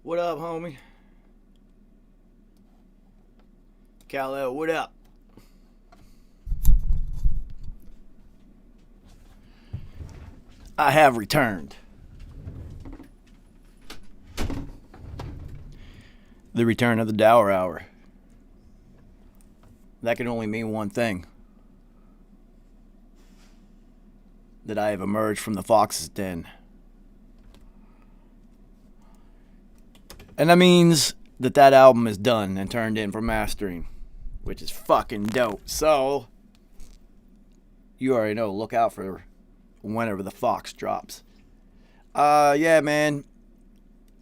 What up, homie? Kal-El, what up? I have returned. The return of the Dour Hour. That can only mean one thing. That I have emerged from the fox's den. And that means that album is done and turned in for mastering, which is fucking dope. So, you already know, look out for whenever the Fox drops. Yeah, man.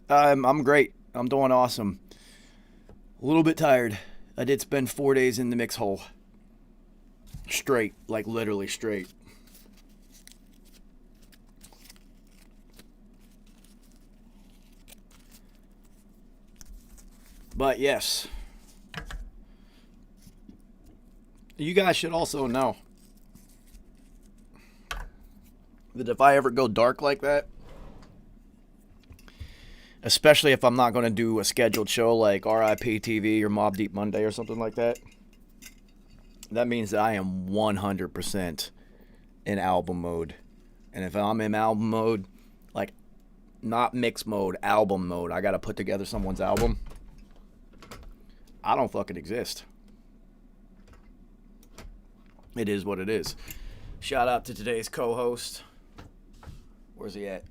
I'm great. I'm doing awesome. A little bit tired. I did spend 4 days in the mix hole. Straight. Like, literally straight. But, yes. You guys should also know that if I ever go dark like that, especially if I'm not going to do a scheduled show like RIP TV or Mobb Deep Monday or something like that, that means that I am 100% in album mode. And if I'm in album mode, like not mix mode, album mode, I got to put together someone's album, I don't fucking exist. It is what it is. Shout out to today's co-host. Where's he at?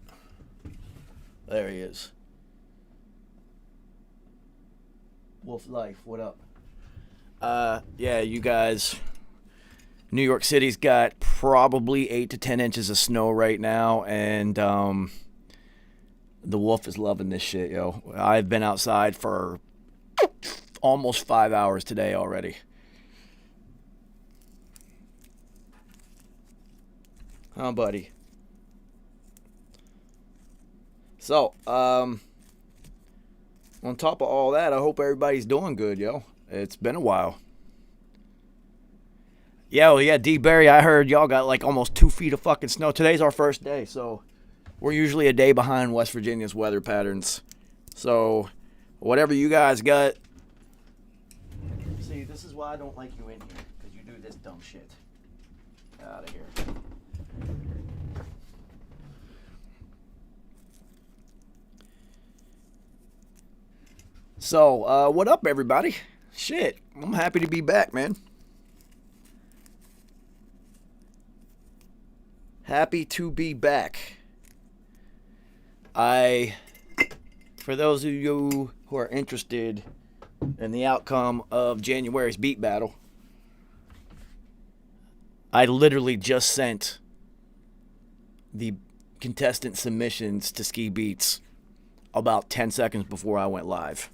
There he is. Wolf Life, what up? Yeah, you guys. New York City's got probably 8 to 10 inches of snow right now, and the Wolf is loving this shit, yo. I've been outside for almost 5 hours today already. Huh, buddy? So, on top of all that, I hope everybody's doing good, yo. It's been a while. Yo, yeah, D-Berry, I heard y'all got like almost 2 feet of fucking snow. Today's our first day, so we're usually a day behind West Virginia's weather patterns. So, whatever you guys got. See, this is why I don't like you in here, because you do this dumb shit. Get out of here. So, what up, everybody? Shit, I'm happy to be back, man. Happy to be back. For those of you who are interested in the outcome of January's beat battle, I literally just sent the contestant submissions to Ski Beats about 10 seconds before I went live.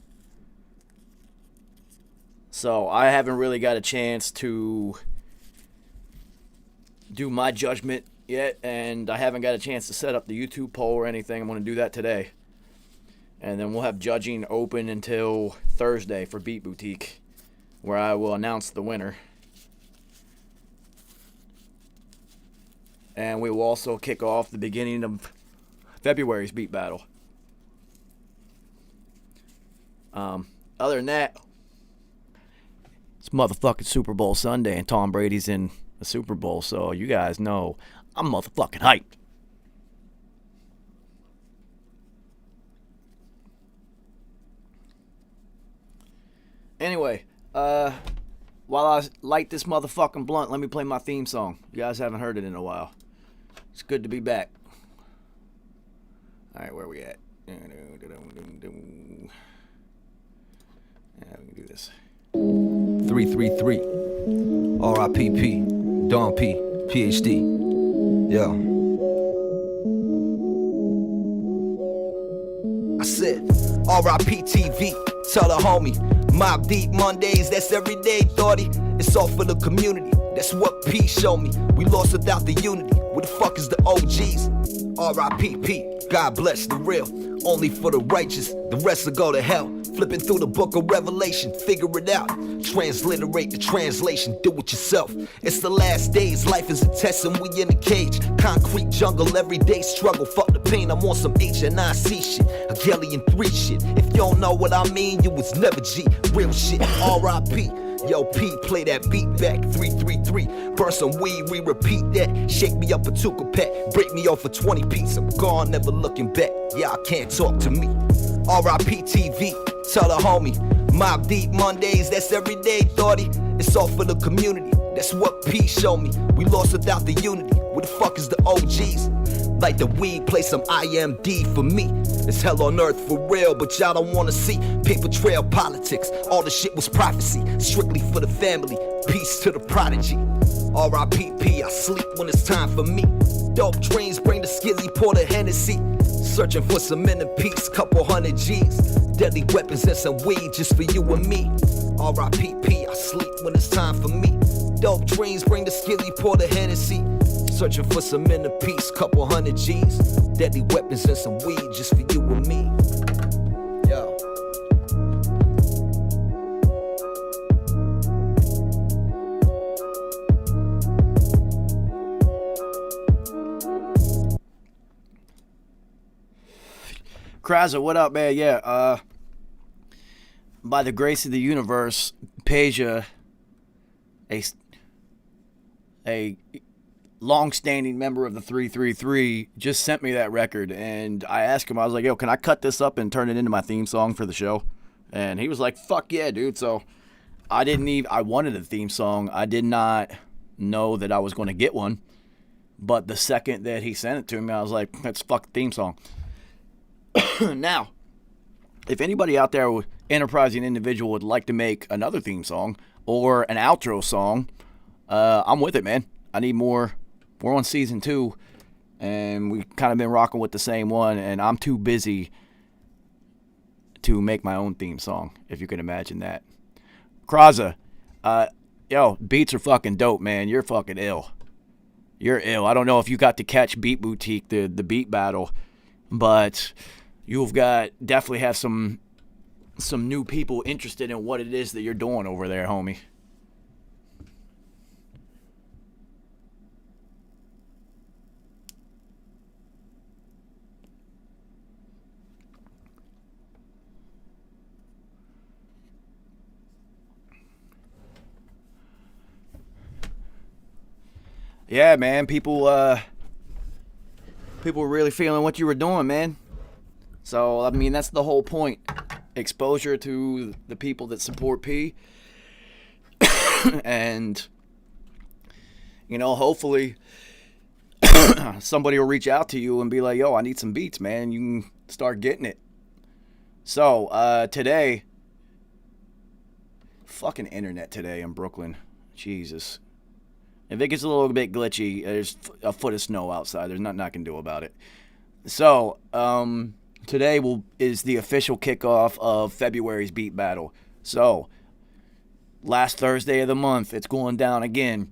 So I haven't really got a chance to do my judgment yet, and I haven't got a chance to set up the YouTube poll or anything. I'm going to do that today. And then we'll have judging open until Thursday for Beat Boutique, where I will announce the winner. And we will also kick off the beginning of February's beat battle. Other than that, it's motherfucking Super Bowl Sunday, and Tom Brady's in the Super Bowl, so you guys know I'm motherfucking hyped. Anyway, while I light this motherfucking blunt, let me play my theme song. You guys haven't heard it in a while. It's good to be back. Alright, where are we at? Yeah, we can do this. 333 RIPP Don P PhD. Yo, I said RIP TV. Tell the homie Mobb Deep Mondays, that's every day, thoughty. It's all for the community. That's what P showed me. We lost without the unity. Where the fuck is the OGs? RIPP. God bless the real. Only for the righteous. The rest will go to hell. Flipping through the book of Revelation, figure it out. Transliterate the translation, do it yourself. It's the last days, life is a test and we in a cage. Concrete jungle, everyday struggle. Fuck the pain, I'm on some HNIC shit. A Galleon 3 shit. If you don't know what I mean, you was never G. Real shit, R.I.P. Yo, P, play that beat back, 333. Burn some weed, repeat that. Shake me up a Tuka pack, break me off a 20 piece. I'm gone, never looking back. Y'all can't talk to me. R.I.P. TV, tell the homie. Mob Deep Mondays, that's everyday, thoughty. It's all for the community, that's what P showed me. We lost without the unity, where the fuck is the OGs? Like the weed, play some IMD for me. It's hell on earth for real, but y'all don't wanna see paper trail politics. All the shit was prophecy, strictly for the family. Peace to the prodigy. R.I.P.P. I sleep when it's time for me. Dope dreams bring the skizzy, pour the Hennessy. Searching for some inner peace, couple hundred G's. Deadly weapons and some weed just for you and me. R.I.P.P. I sleep when it's time for me. Dope dreams bring the skizzy, pour the Hennessy. Searching for some inner peace, couple hundred G's. Deadly weapons and some weed just for you and me. Yo. Kraza, what up, man? Yeah, by the grace of the universe, Peja, a long-standing member of the 333, just sent me that record, and I asked him, I was like, yo, can I cut this up and turn it into my theme song for the show? And he was like, fuck yeah, dude. So I wanted a theme song. I did not know that I was going to get one, but the second that he sent it to me, I was like, that's fuck theme song. Now, if anybody out there, enterprising individual, would like to make another theme song or an outro song, I'm with it, man. I need more. We're on season 2, and we've kind of been rocking with the same one, and I'm too busy to make my own theme song, if you can imagine that. Kraza, yo, beats are fucking dope, man. You're fucking ill. You're ill. I don't know if you got to catch Beat Boutique, the beat battle, but you've definitely have some new people interested in what it is that you're doing over there, homie. Yeah, man, people were really feeling what you were doing, man. So, I mean, that's the whole point. Exposure to the people that support P. And, you know, hopefully somebody will reach out to you and be like, yo, I need some beats, man. You can start getting it. So, today, fucking internet today in Brooklyn. Jesus. If it gets a little bit glitchy, there's a foot of snow outside. There's nothing I can do about it. So, today is the official kickoff of February's Beat Battle. So, last Thursday of the month, it's going down again.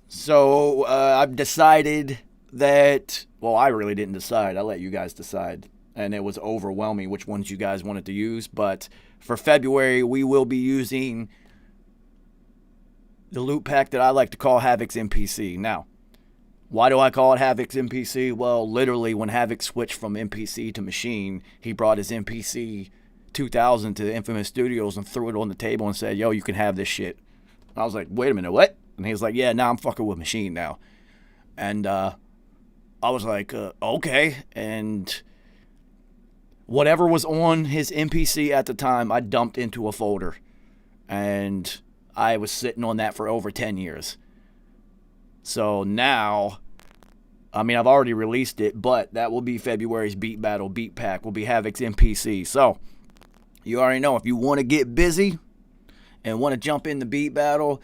So, I've decided that, well, I really didn't decide. I let you guys decide. And it was overwhelming which ones you guys wanted to use. But for February, we will be using the loot pack that I like to call Havoc's MPC. Now, why do I call it Havoc's MPC? Well, literally, when Havoc switched from MPC to Machine, he brought his MPC 2000 to Infamous Studios and threw it on the table and said, yo, you can have this shit. I was like, wait a minute, what? And he was like, yeah, now I'm fucking with Machine now. And I was like, okay. And whatever was on his MPC at the time, I dumped into a folder. And I was sitting on that for over 10 years. So now, I mean, I've already released it, but that will be February's Beat Battle Beat Pack. Will be Havoc's MPC. So, you already know, if you want to get busy and want to jump in the Beat Battle,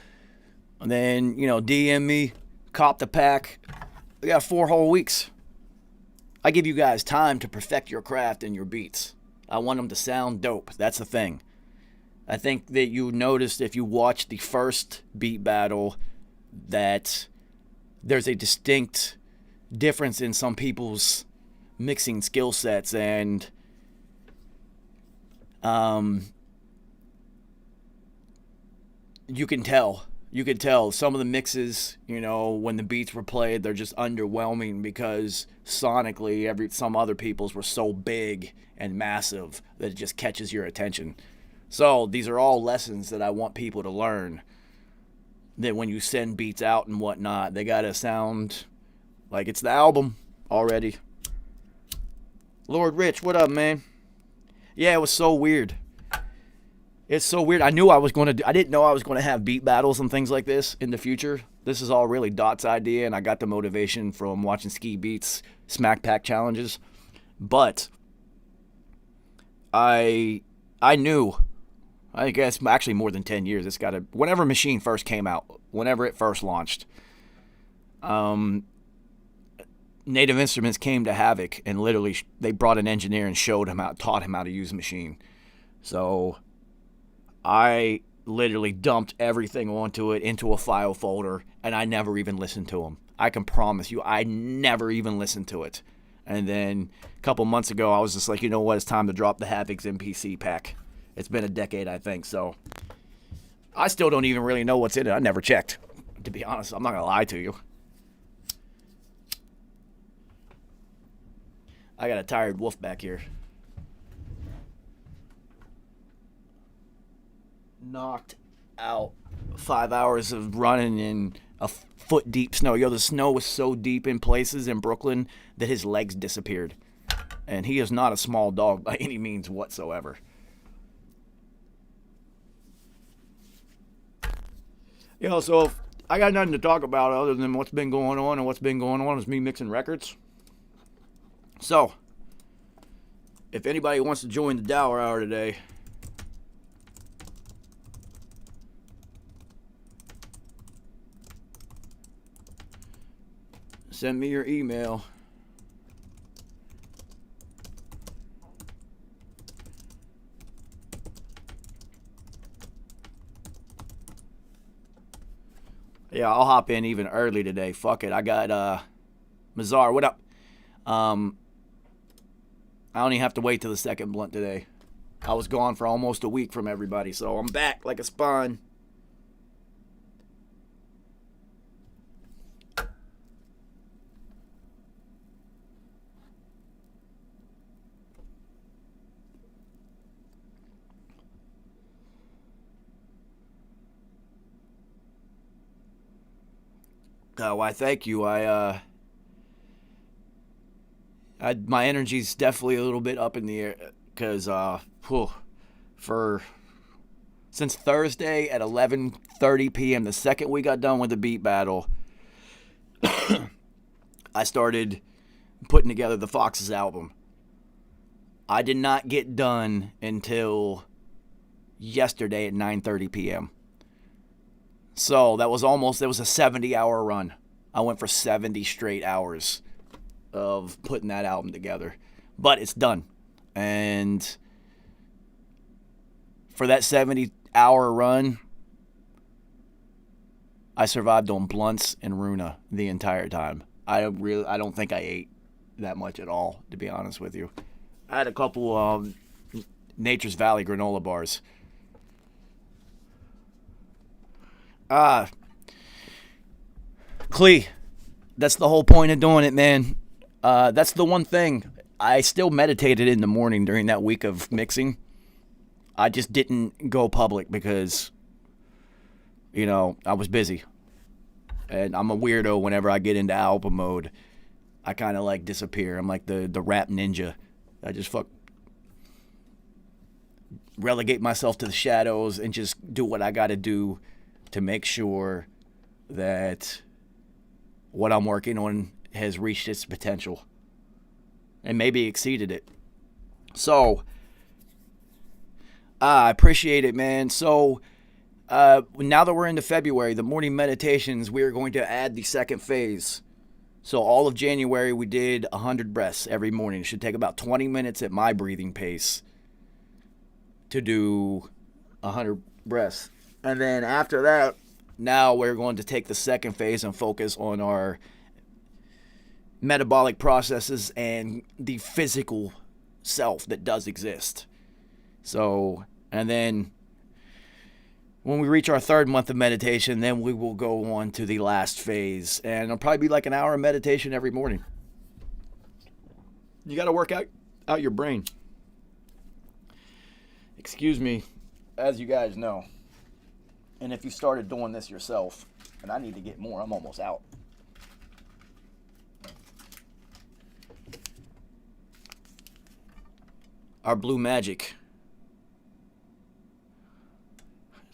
then, you know, DM me, cop the pack. We got 4 whole weeks. I give you guys time to perfect your craft and your beats. I want them to sound dope. That's the thing. I think that you noticed if you watched the first Beat Battle that there's a distinct difference in some people's mixing skill sets, and You can tell. You could tell some of the mixes, when the beats were played, they're just underwhelming because sonically, some other people's were so big and massive that it just catches your attention. So these are all lessons that I want people to learn. That when you send beats out and whatnot, they gotta sound like it's the album already. Lord Rich, what up, man? Yeah, it was so weird. It's so weird. I didn't know I was going to have beat battles and things like this in the future. This is all really Dot's idea, and I got the motivation from watching Ski Beats Smack Pack challenges. But I knew, I guess actually more than 10 years, whenever Machine first came out, whenever it first launched, Native Instruments came to Havoc and literally they brought an engineer and taught him how to use Machine. So I literally dumped everything onto it into a file folder, and I never even listened to them. I can promise you, I never even listened to it. And then a couple months ago, I was just like, you know what? It's time to drop the Havoc's MPC pack. It's been a decade, I think, so I still don't even really know what's in it. I never checked, to be honest. I'm not going to lie to you. I got a tired wolf back here. Knocked out 5 hours of running in a foot deep snow. The snow was so deep in places in Brooklyn that his legs disappeared. And he is not a small dog by any means whatsoever. So I got nothing to talk about other than what's been going on, and what's been going on is me mixing records. So, if anybody wants to join the Dour Hour today, send me your email. Yeah, I'll hop in even early today. Fuck it. I got Mazar, what up? I don't even have to wait till the second blunt today. I was gone for almost a week from everybody, so I'm back like a spawn. Why, thank you. My energy's definitely a little bit up in the air because since Thursday at 11:30 p.m., the second we got done with the beat battle, I started putting together the Foxes album. I did not get done until yesterday at 9:30 p.m. So it was a 70-hour run. I went for 70 straight hours of putting that album together. But it's done. And for that 70-hour run, I survived on blunts and Runa the entire time. I don't think I ate that much at all, to be honest with you. I had a couple Nature's Valley granola bars. Clee, that's the whole point of doing it, man. That's the one thing. I still meditated in the morning during that week of mixing. I just didn't go public because, I was busy. And I'm a weirdo whenever I get into album mode. I kind of disappear. I'm like the rap ninja. I just relegate myself to the shadows and just do what I got to do to make sure that what I'm working on has reached its potential and maybe exceeded it. So, I appreciate it, man. So, now that we're into February, the morning meditations, we're going to add the second phase. So, all of January, we did 100 breaths every morning. It should take about 20 minutes at my breathing pace to do 100 breaths. And then after that, now we're going to take the second phase and focus on our metabolic processes and the physical self that does exist. So, and then when we reach our third month of meditation, then we will go on to the last phase. And it'll probably be like an hour of meditation every morning. You got to work out your brain. Excuse me, as you guys know. And if you started doing this yourself, and I need to get more, I'm almost out. Our blue magic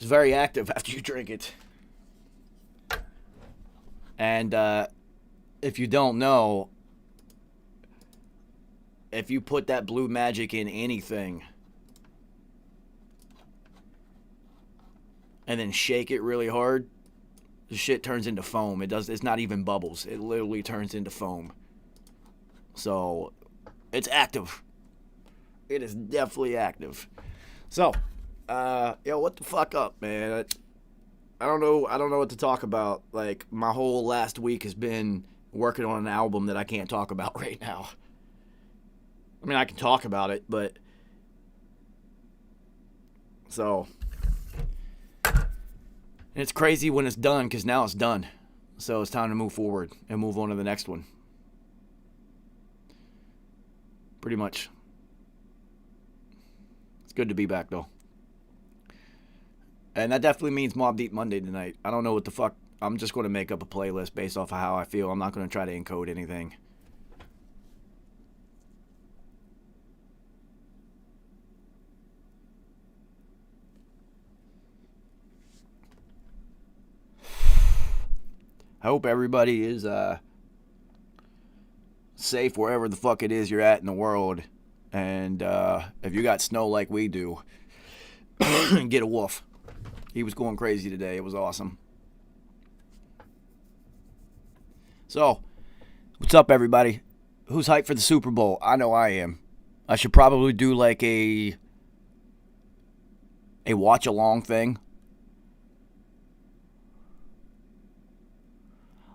is very active after you drink it. And if you don't know, if you put that blue magic in anything and then shake it really hard, the shit turns into foam. It's not even bubbles. It literally turns into foam. So it's active. It is definitely active. So, what the fuck up, man? I don't know what to talk about. Like, my whole last week has been working on an album that I can't talk about right now. I mean, I can talk about it, but so it's crazy when it's done, because now it's done. So it's time to move forward and move on to the next one. Pretty much. It's good to be back, though. And that definitely means Mobb Deep Monday tonight. I don't know what the fuck. I'm just going to make up a playlist based off of how I feel. I'm not going to try to encode anything. I hope everybody is safe wherever the fuck it is you're at in the world. And if you got snow like we do, get a wolf. He was going crazy today. It was awesome. So, what's up, everybody? Who's hyped for the Super Bowl? I know I am. I should probably do like a watch-along thing.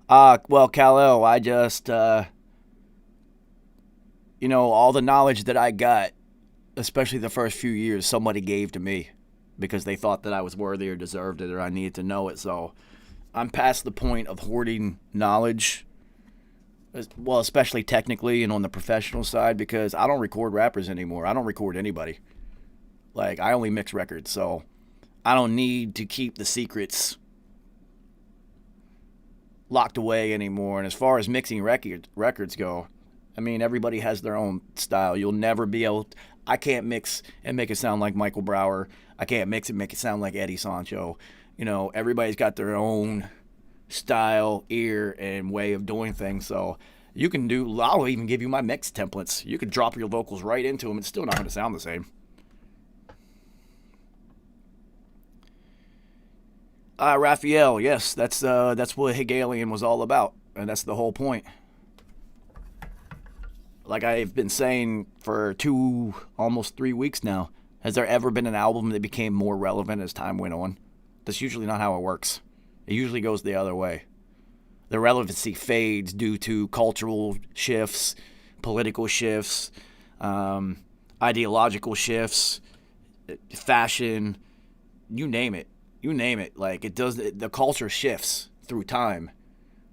Well, Kal-El, I just, all the knowledge that I got, especially the first few years, somebody gave to me because they thought that I was worthy or deserved it or I needed to know it. So I'm past the point of hoarding knowledge, well, especially technically and on the professional side, because I don't record rappers anymore. I don't record anybody. Like, I only mix records, so I don't need to keep the secrets locked away anymore. And as far as mixing records go, I mean, everybody has their own style. You'll never be able to, I can't mix and make it sound like Michael Brower. I can't mix and make it sound like Eddie Sancho. Everybody's got their own style, ear, and way of doing things. So you can I'll even give you my mix templates. You can drop your vocals right into them. It's still not going to sound the same. Raphael, yes, that's what Hegelian was all about, and that's the whole point. Like I've been saying for almost 3 weeks now, has there ever been an album that became more relevant as time went on? That's usually not how it works. It usually goes the other way. The relevancy fades due to cultural shifts, political shifts, ideological shifts, fashion, you name it. You name it. Like, the culture shifts through time.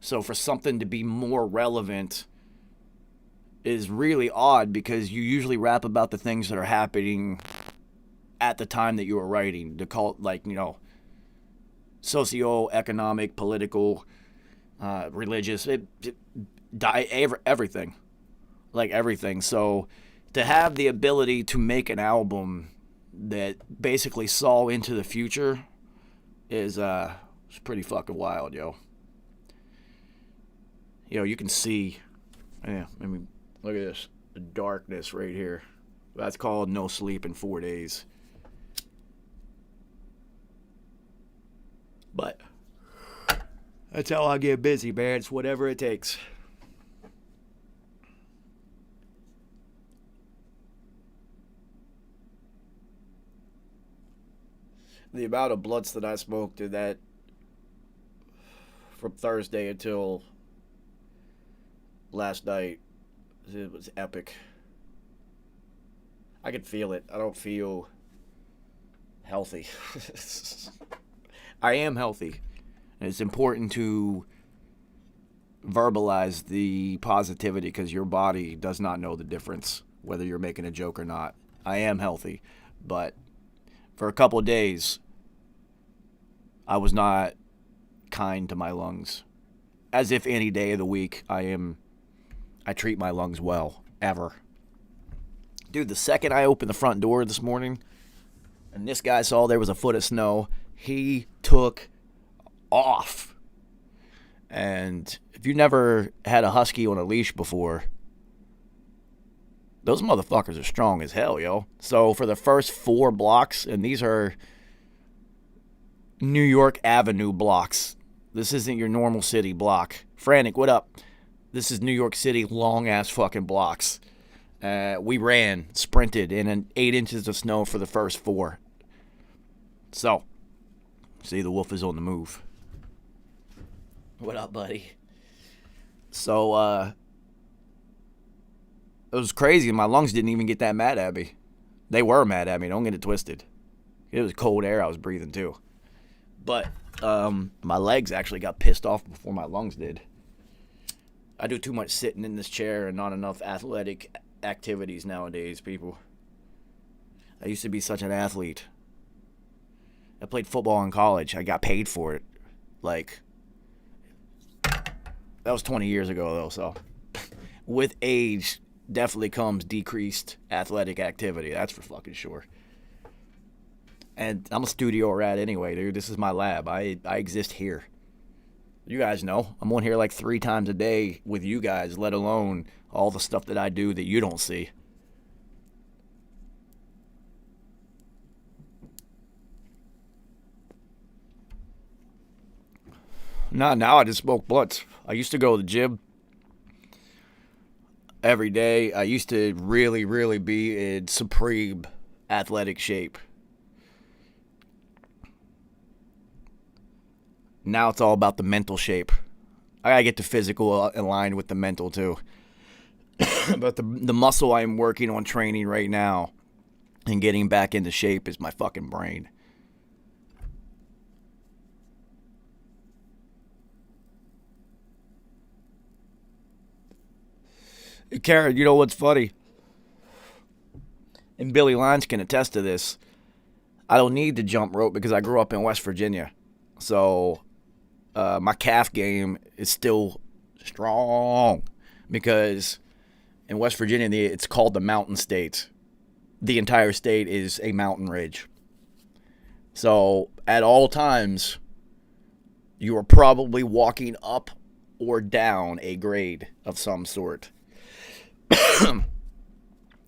So for something to be more relevant is really odd, because you usually rap about the things that are happening at the time that you were writing. Socio-economic, political, religious, everything. Like everything. So to have the ability to make an album that basically saw into the future is it's pretty fucking wild, yo. You can see, look at this, the darkness right here. That's called no sleep in 4 days. But that's how I get busy, man. It's whatever it takes. The amount of blunts that I smoked in that from Thursday until last night, it was epic. I could feel it. I don't feel healthy. I am healthy. And it's important to verbalize the positivity because your body does not know the difference whether you're making a joke or not. I am healthy, but for a couple of days, I was not kind to my lungs. As if any day of the week I treat my lungs well, ever. Dude, the second I opened the front door this morning, and this guy saw there was a foot of snow, he took off. And if you never had a husky on a leash before, those motherfuckers are strong as hell, yo. So for the first 4 blocks, and these are New York Avenue blocks. This isn't your normal city block. Frantic, what up? This is New York City long-ass fucking blocks. We ran, sprinted in an 8 inches of snow for the first 4. So, see, the wolf is on the move. What up, buddy? So, it was crazy. My lungs didn't even get that mad at me. They were mad at me. Don't get it twisted. It was cold air I was breathing, too. But my legs actually got pissed off before my lungs did. I do too much sitting in this chair and not enough athletic activities nowadays, people. I used to be such an athlete. I played football in college. I got paid for it. Like, that was 20 years ago, though, so. With age, definitely comes decreased athletic activity. That's for fucking sure. And I'm a studio rat anyway, dude. This is my lab. I exist here. You guys know. I'm on here like 3 times a day with you guys, let alone all the stuff that I do that you don't see. Nah, now I just smoke blunts. I used to go to the gym every day. I used to really, really be in supreme athletic shape. Now it's all about the mental shape. I gotta get the physical aligned with the mental too. But the muscle I'm working on training right now and getting back into shape is my fucking brain. Karen, you know what's funny? And Billy Lyons can attest to this. I don't need to jump rope because I grew up in West Virginia. So my calf game is still strong because in West Virginia, it's called the Mountain State. The entire state is a mountain ridge. So at all times, you are probably walking up or down a grade of some sort.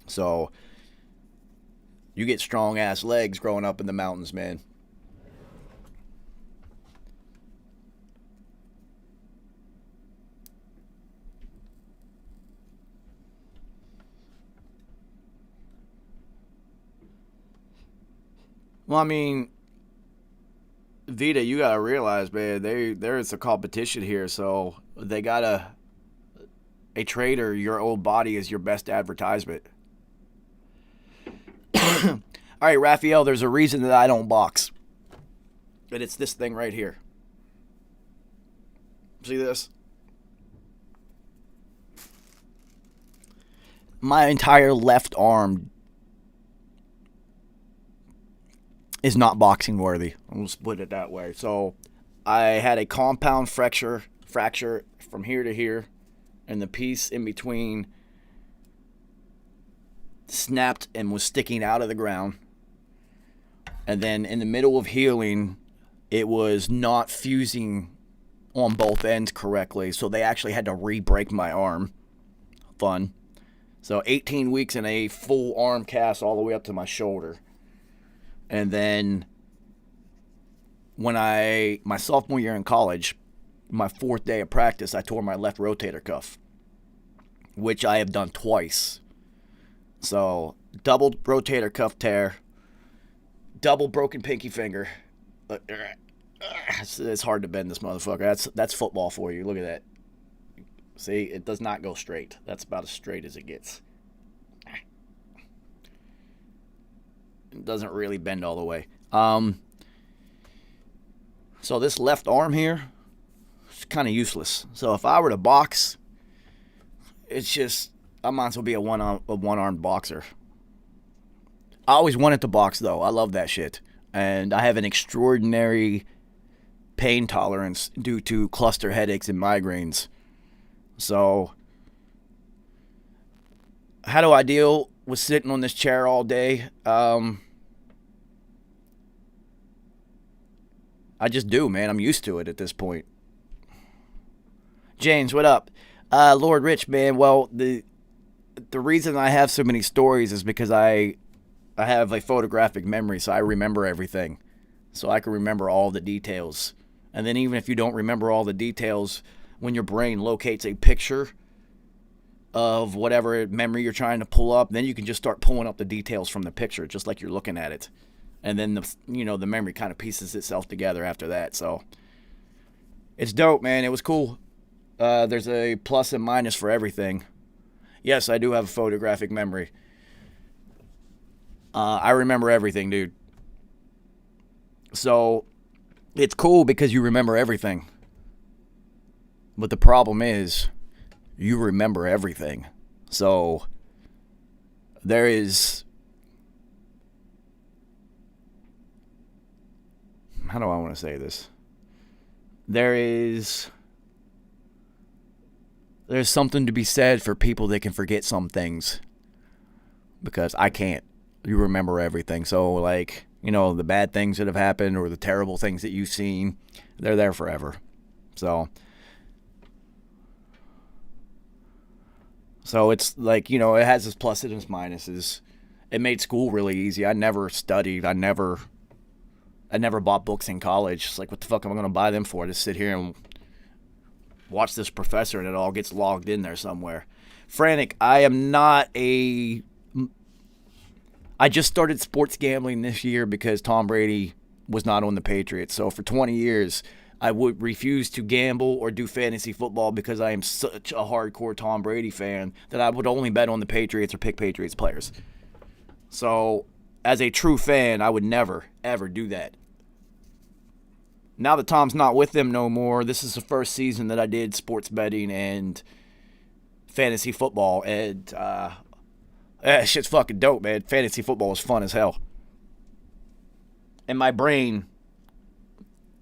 So you get strong ass legs growing up in the mountains, man. Well, I mean, Vita, you gotta realize, man, there's a competition here, so they gotta. A trader, your old body is your best advertisement. All right, Raphael, there's a reason that I don't box. And it's this thing right here. See this? My entire left arm is not boxing worthy. I'll split it that way. So I had a compound fracture from here to here, and the piece in between snapped and was sticking out of the ground. And then in the middle of healing, it was not fusing on both ends correctly, so they actually had to re-break my arm. Fun. So 18 weeks in a full arm cast all the way up to my shoulder. And then when my sophomore year in college, my 4th day of practice, I tore my left rotator cuff, which I have done twice. So double rotator cuff tear, double broken pinky finger. It's hard to bend this motherfucker. That's football for you. Look at that. See, it does not go straight. That's about as straight as it gets. It doesn't really bend all the way. Um, so this left arm here, it's kind of useless. So if I were to box, it's just, I might as well be a one-armed boxer. I always wanted to box, though. I love that shit. And I have an extraordinary pain tolerance due to cluster headaches and migraines. So, how do I deal with sitting on this chair all day? I just do, man. I'm used to it at this point. James, what up? Lord Rich, man. Well, the reason I have so many stories is because I have a photographic memory, so I remember everything. So I can remember all the details. And then even if you don't remember all the details, when your brain locates a picture of whatever memory you're trying to pull up, then you can just start pulling up the details from the picture, just like you're looking at it. And then the memory kind of pieces itself together after that. So it's dope, man. It was cool. There's a plus and minus for everything. Yes, I do have a photographic memory. I remember everything, dude. So it's cool because you remember everything. But the problem is, you remember everything. So there is, how do I want to say this? There's something to be said for people that can forget some things. Because I can't. You remember everything. So, like, the bad things that have happened or the terrible things that you've seen, they're there forever. So it's like, it has its pluses and its minuses. It made school really easy. I never studied. I never bought books in college. It's like, what the fuck am I going to buy them for? Just sit here and watch this professor and it all gets logged in there somewhere. Frantic, I just started sports gambling this year because Tom Brady was not on the Patriots. So for 20 years, I would refuse to gamble or do fantasy football because I am such a hardcore Tom Brady fan that I would only bet on the Patriots or pick Patriots players. So as a true fan, I would never, ever do that. Now that Tom's not with them no more, this is the first season that I did sports betting and fantasy football, and that shit's fucking dope, man. Fantasy football is fun as hell. And my brain,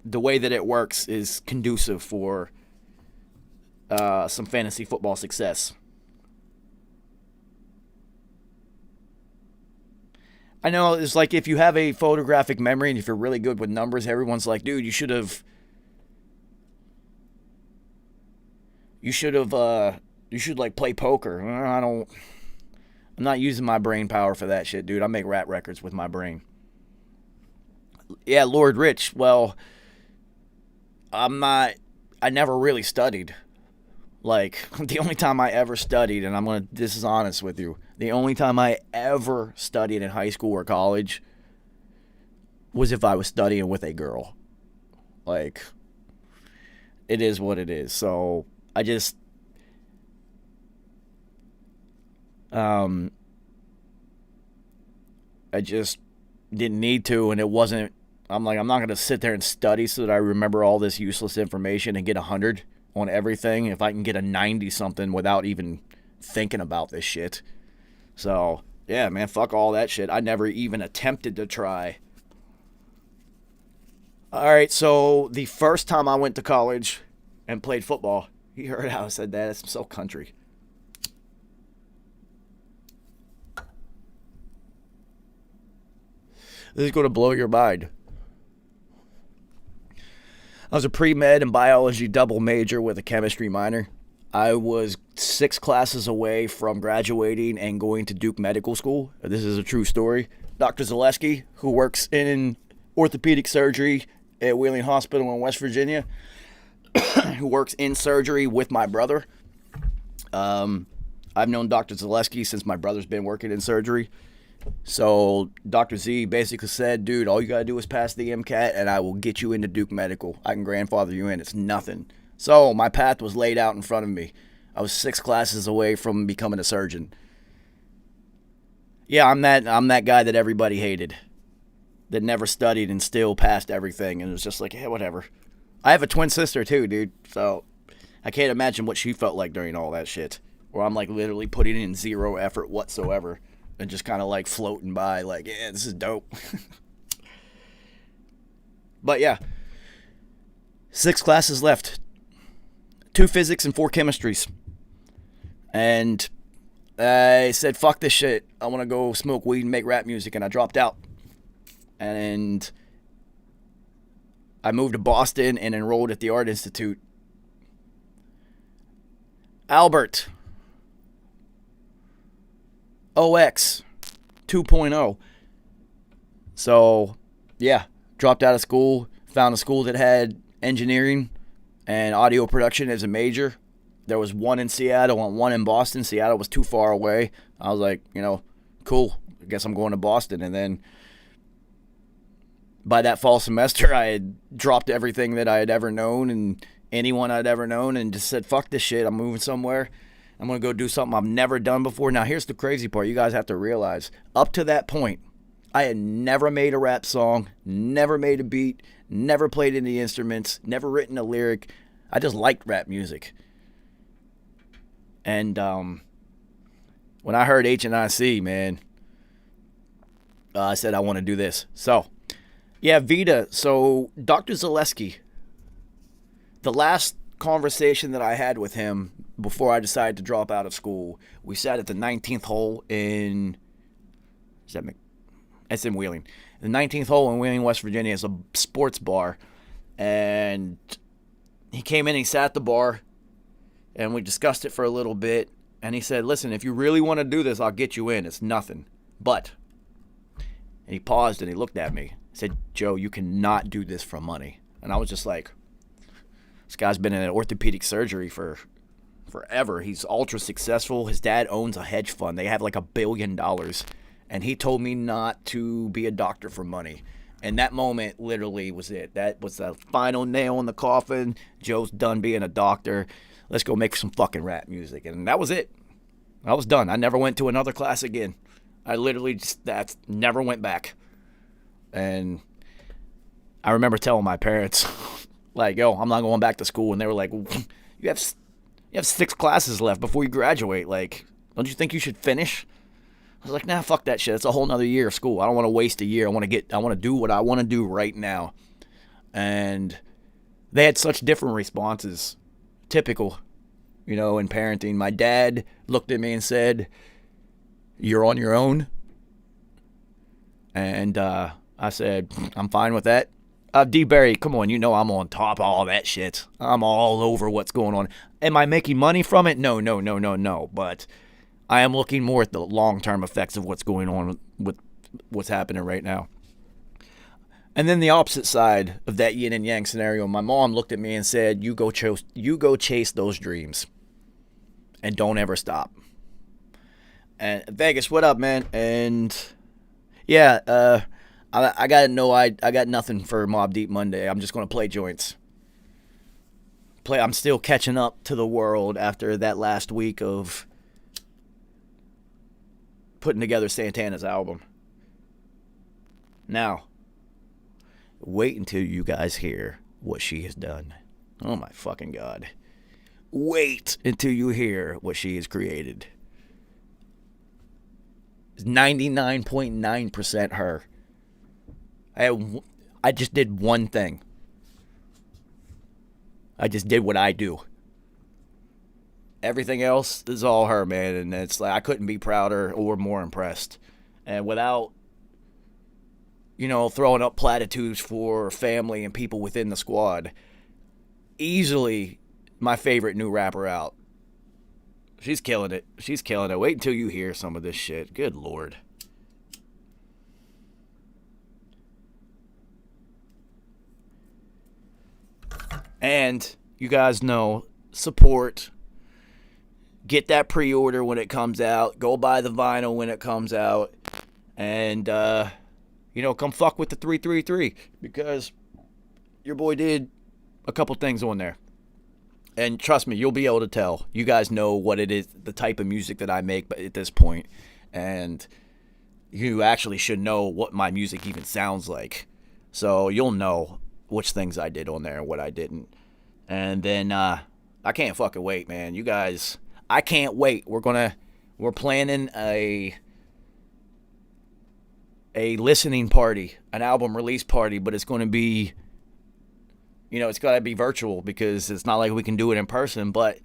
the way that it works, is conducive for some fantasy football success. I know it's like if you have a photographic memory and if you're really good with numbers, everyone's like, dude, you should like play poker. I'm not using my brain power for that shit, dude. I make rap records with my brain. Yeah, Lord Rich, well, I never really studied. Like, the only time I ever studied, and this is honest with you, the only time I ever studied in high school or college was if I was studying with a girl. Like, it is what it is. So, I just didn't need to, and it wasn't, I'm not going to sit there and study so that I remember all this useless information and get 100 on everything if I can get a 90-something without even thinking about this shit. So, yeah, man, fuck all that shit. I never even attempted to try. Alright, so the first time I went to college and played football, you heard how I said that, it's so country. This is going to blow your mind. I was a pre-med and biology double major with a chemistry minor. I was 6 classes away from graduating and going to Duke Medical School. This is a true story. Dr. Zaleski, who works in orthopedic surgery at Wheeling Hospital in West Virginia, who works in surgery with my brother. I've known Dr. Zaleski since my brother's been working in surgery. So Dr. Z basically said, dude, all you got to do is pass the MCAT and I will get you into Duke Medical. I can grandfather you in. It's nothing. So my path was laid out in front of me. I was 6 classes away from becoming a surgeon. Yeah, I'm that guy that everybody hated. that never studied and still passed everything. And it was just like, yeah, whatever. I have a twin sister too, dude. So I can't imagine what she felt like during all that shit. Where I'm like literally putting in zero effort whatsoever and just kind of like floating by like, yeah, this is dope. But yeah, 6 classes left. 2 physics and 4 chemistries. And I said, fuck this shit. I want to go smoke weed and make rap music. And I dropped out. And I moved to Boston and enrolled at the Art Institute. Albert. OX 2.0. So, yeah. Dropped out of school. Found a school that had engineering and audio production as a major. There was one in Seattle and one in Boston. Seattle was too far away. I was like, cool. I guess I'm going to Boston. And then by that fall semester, I had dropped everything that I had ever known and anyone I'd ever known and just said, fuck this shit. I'm moving somewhere. I'm going to go do something I've never done before. Now, here's the crazy part. You guys have to realize, up to that point, I had never made a rap song, never made a beat, never played any instruments, never written a lyric. I just liked rap music. And when I heard H&IC, man, I said I want to do this. So, yeah, Vita. So, Dr. Zaleski, the last conversation that I had with him before I decided to drop out of school, we sat at the 19th hole in... It's in Wheeling. The 19th hole in Wheeling, West Virginia is a sports bar. And he came in, he sat at the bar, and we discussed it for a little bit. And he said, listen, if you really want to do this, I'll get you in. It's nothing. But, and he paused and he looked at me. He said, Joe, you cannot do this for money. And I was just like, this guy's been in orthopedic surgery for forever. He's ultra successful. His dad owns a hedge fund. They have like $1 billion. And he told me not to be a doctor for money. And that moment literally was it. That was the final nail in the coffin. Joe's done being a doctor. Let's go make some fucking rap music. And that was it. I was done. I never went to another class again. I literally just never went back. And I remember telling my parents, like, yo, I'm not going back to school. And they were like, you have 6 classes left before you graduate. Like, don't you think you should finish? I was like, nah, fuck that shit. It's a whole nother year of school. I don't want to waste a year. I want to do what I want to do right now. And they had such different responses. Typical, in parenting. My dad looked at me and said, you're on your own. And I said, I'm fine with that. D. Barry, come on, I'm on top of all that shit. I'm all over what's going on. Am I making money from it? No. But I am looking more at the long-term effects of what's going on with what's happening right now. And then the opposite side of that yin and yang scenario, my mom looked at me and said, you go chase those dreams and don't ever stop. And Vegas, what up, man? And yeah, I got to know I got nothing for Mobb Deep Monday. I'm just going to play joints. I'm still catching up to the world after that last week of putting together Santana's album. Now, wait until you guys hear what she has done. Oh my fucking God. Wait until you hear what she has created. It's 99.9% her. I just did one thing. I just did what I do. Everything else is all her, man. And it's like I couldn't be prouder or more impressed. And without, throwing up platitudes for family and people within the squad, easily my favorite new rapper out. She's killing it. Wait until you hear some of this shit. Good Lord. And you guys know, support. Get that pre-order when it comes out. Go buy the vinyl when it comes out. And, come fuck with the 333. Because your boy did a couple things on there. And trust me, you'll be able to tell. You guys know what it is, the type of music that I make at this point. And you actually should know what my music even sounds like. So you'll know which things I did on there and what I didn't. And then I can't fucking wait, man. You guys, I can't wait. We're planning a listening party, an album release party, but it's going to be, it's got to be virtual because it's not like we can do it in person. But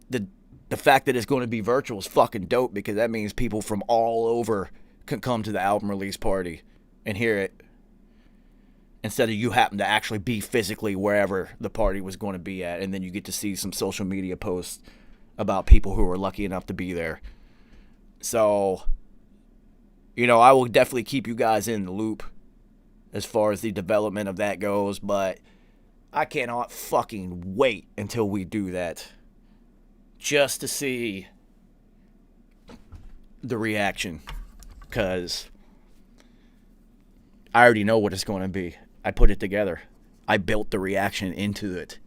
the fact that it's going to be virtual is fucking dope because that means people from all over can come to the album release party and hear it instead of you happen to actually be physically wherever the party was going to be at, and then you get to see some social media posts about people who were lucky enough to be there. So, I will definitely keep you guys in the loop as far as the development of that goes, but I cannot fucking wait until we do that. Just to see the reaction. Because I already know what it's going to be. I put it together. I built the reaction into it.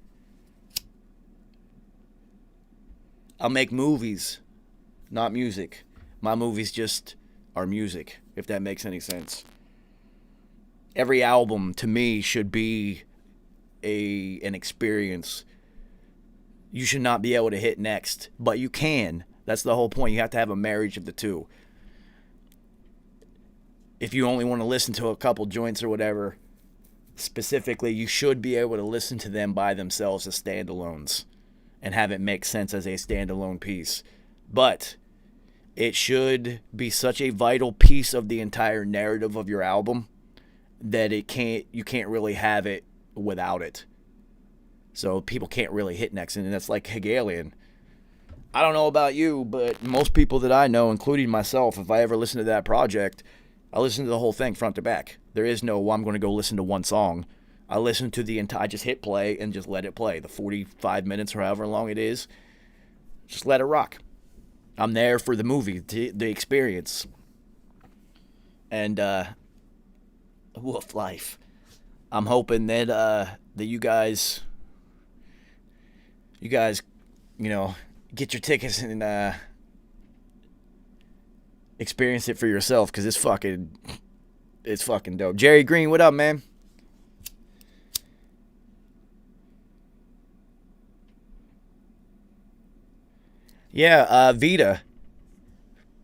I'll make movies, not music. My movies just are music, if that makes any sense. Every album, to me, should be an experience. You should not be able to hit next, but you can. That's the whole point. You have to have a marriage of the two. If you only want to listen to a couple joints or whatever, specifically, you should be able to listen to them by themselves as standalones and have it make sense as a standalone piece. But it should be such a vital piece of the entire narrative of your album that you can't really have it without it. So people can't really hit next, and that's like Hegelian. I don't know about you, but most people that I know, including myself, if I ever listen to that project, I listen to the whole thing front to back. There is no, well, I'm going to go listen to one song. I listen to the entire, I just hit play and just let it play. The 45 minutes or however long it is, just let it rock. I'm there for the movie, the experience. And, woof life. I'm hoping that, that you guys, get your tickets and, experience it for yourself, because it's fucking dope. Jerry Green, what up, man? Yeah, Vita.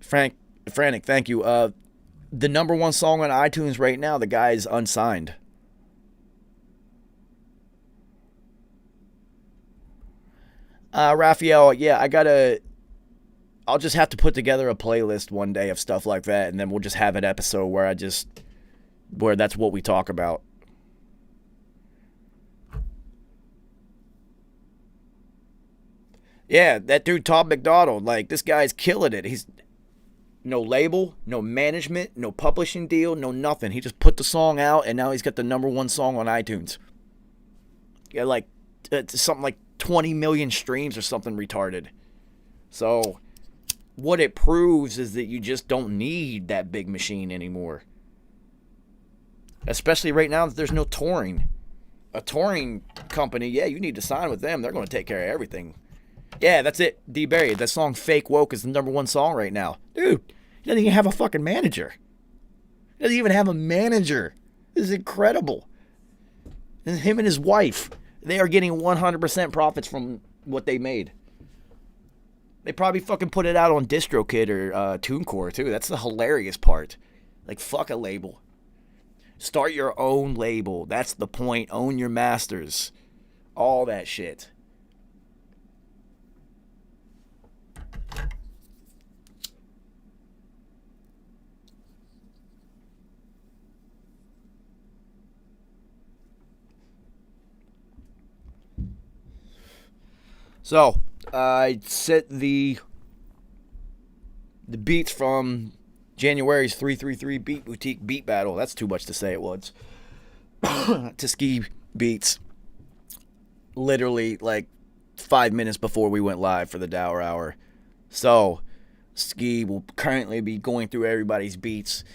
Frantic, thank you. The number one song on iTunes right now, the guy is unsigned. Raphael, yeah, I'll just have to put together a playlist one day of stuff like that, and then we'll just have an episode where that's what we talk about. Yeah, that dude Tom McDonald, like, this guy's killing it. He's no label, no management, no publishing deal, no nothing. He just put the song out, and now he's got the number one song on iTunes. Yeah, like something like 20 million streams or something retarded. So what it proves is that you just don't need that big machine anymore. Especially right now that there's no touring. A touring company, yeah, you need to sign with them. They're going to take care of everything. Yeah, that's it. D. Barry, that song Fake Woke is the number one song right now. Dude, he doesn't even have a fucking manager. He doesn't even have a manager. This is incredible. And him and his wife, they are getting 100% profits from what they made. They probably fucking put it out on DistroKid or TuneCore, too. That's the hilarious part. Like, fuck a label. Start your own label. That's the point. Own your masters. All that shit. So, I set the beats from January's 333 Beat Boutique Beat Battle. That's too much to say at once. To Ski Beats. Literally, like, 5 minutes before we went live for the Dour Hour. So, Ski will currently be going through everybody's beats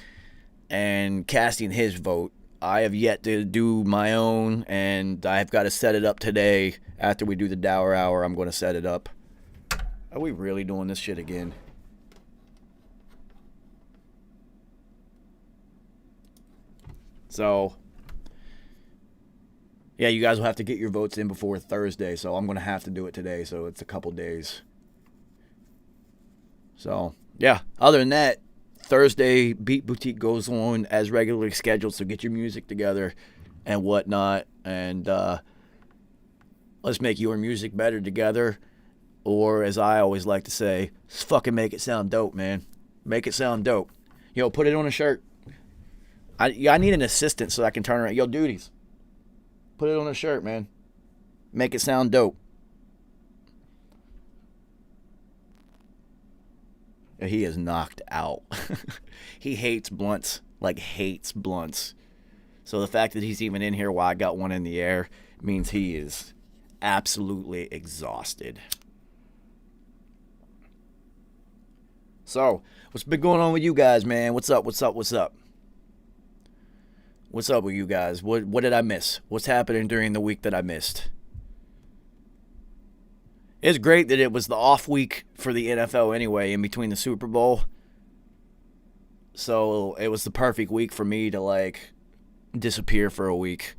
and casting his vote. I have yet to do my own, and I've got to set it up today. After we do the Dour Hour, I'm going to set it up. Are we really doing this shit again? So, yeah, you guys will have to get your votes in before Thursday. So I'm going to have to do it today. So it's a couple days. So, yeah, other than that, Thursday, Beat Boutique goes on as regularly scheduled. So get your music together and whatnot. And let's make your music better together. Or, as I always like to say, just fucking make it sound dope, man. Make it sound dope. Yo, put it on a shirt. I need an assistant so I can turn around. Yo, duties. Put it on a shirt, man. Make it sound dope. He is knocked out. He hates blunts. Like, hates blunts. So the fact that he's even in here while I got one in the air means he is absolutely exhausted. So, what's been going on with you guys, man? What's up? What's up with you guys? What did I miss? What's happening during the week that I missed? It's great that it was the off week for the NFL anyway, in between the Super Bowl. So, it was the perfect week for me to, like, disappear for a week.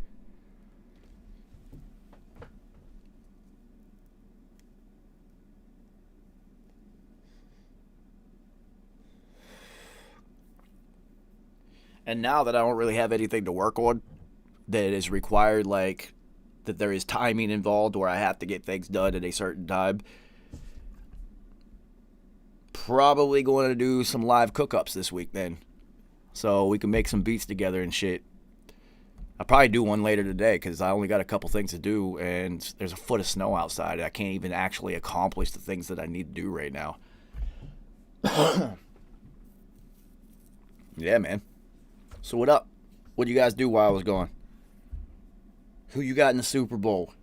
And now that I don't really have anything to work on that is required, like that there is timing involved where I have to get things done at a certain time, probably going to do some live cook-ups this week then. So we can make some beats together and shit. I'll probably do one later today because I only got a couple things to do and there's a foot of snow outside. I can't even actually accomplish the things that I need to do right now. Yeah, man. So what up? What do you guys do while I was gone? Who you got in the Super Bowl?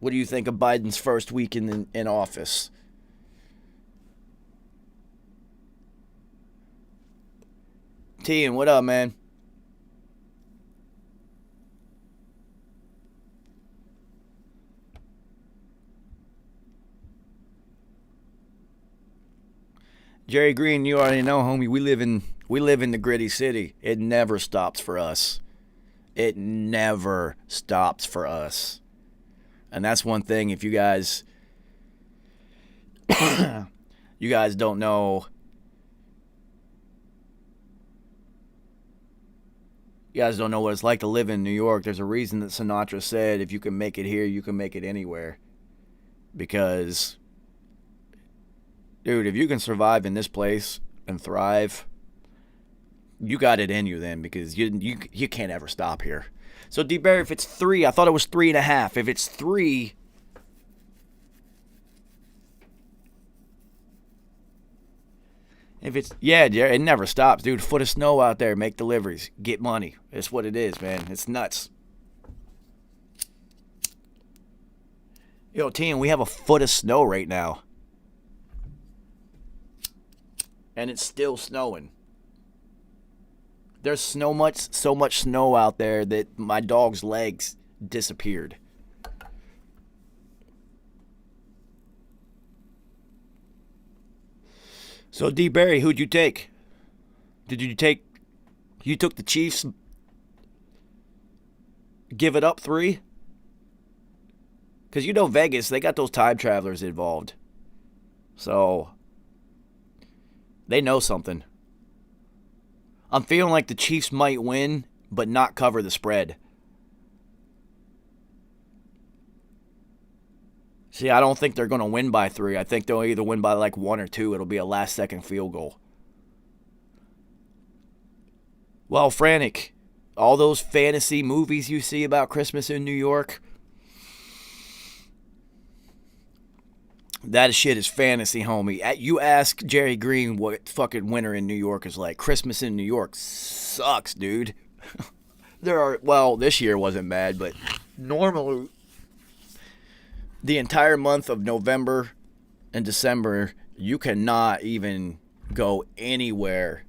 What do you think of Biden's first week in office? Tian, what up, man? Jerry Green, you already know, homie. We live in the gritty city. It never stops for us. It never stops for us. And that's one thing, if you guys don't know, you guys don't know what it's like to live in New York. There's a reason that Sinatra said, if you can make it here, you can make it anywhere. Because, dude, if you can survive in this place and thrive, you got it in you then, because you can't ever stop here. So, D-Bear, if it's 3, I thought it was 3.5. If it's 3, yeah, Jerry, it never stops, dude. Foot of snow out there, make deliveries, get money. It's what it is, man. It's nuts. Yo, Tian, we have a foot of snow right now. And it's still snowing. There's so much snow out there that my dog's legs disappeared. So, D. Barry, who'd you take? You took the Chiefs? Give it up 3? Because you know Vegas, they got those time travelers involved. So, they know something. I'm feeling like the Chiefs might win, but not cover the spread. See, I don't think they're going to win by 3. I think they'll either win by like 1 or 2. It'll be a last-second field goal. Well, Frantic, all those fantasy movies you see about Christmas in New York, that shit is fantasy, homie. You ask Jerry Green what fucking winter in New York is like. Christmas in New York sucks, dude. This year wasn't bad, but normally the entire month of November and December, you cannot even go anywhere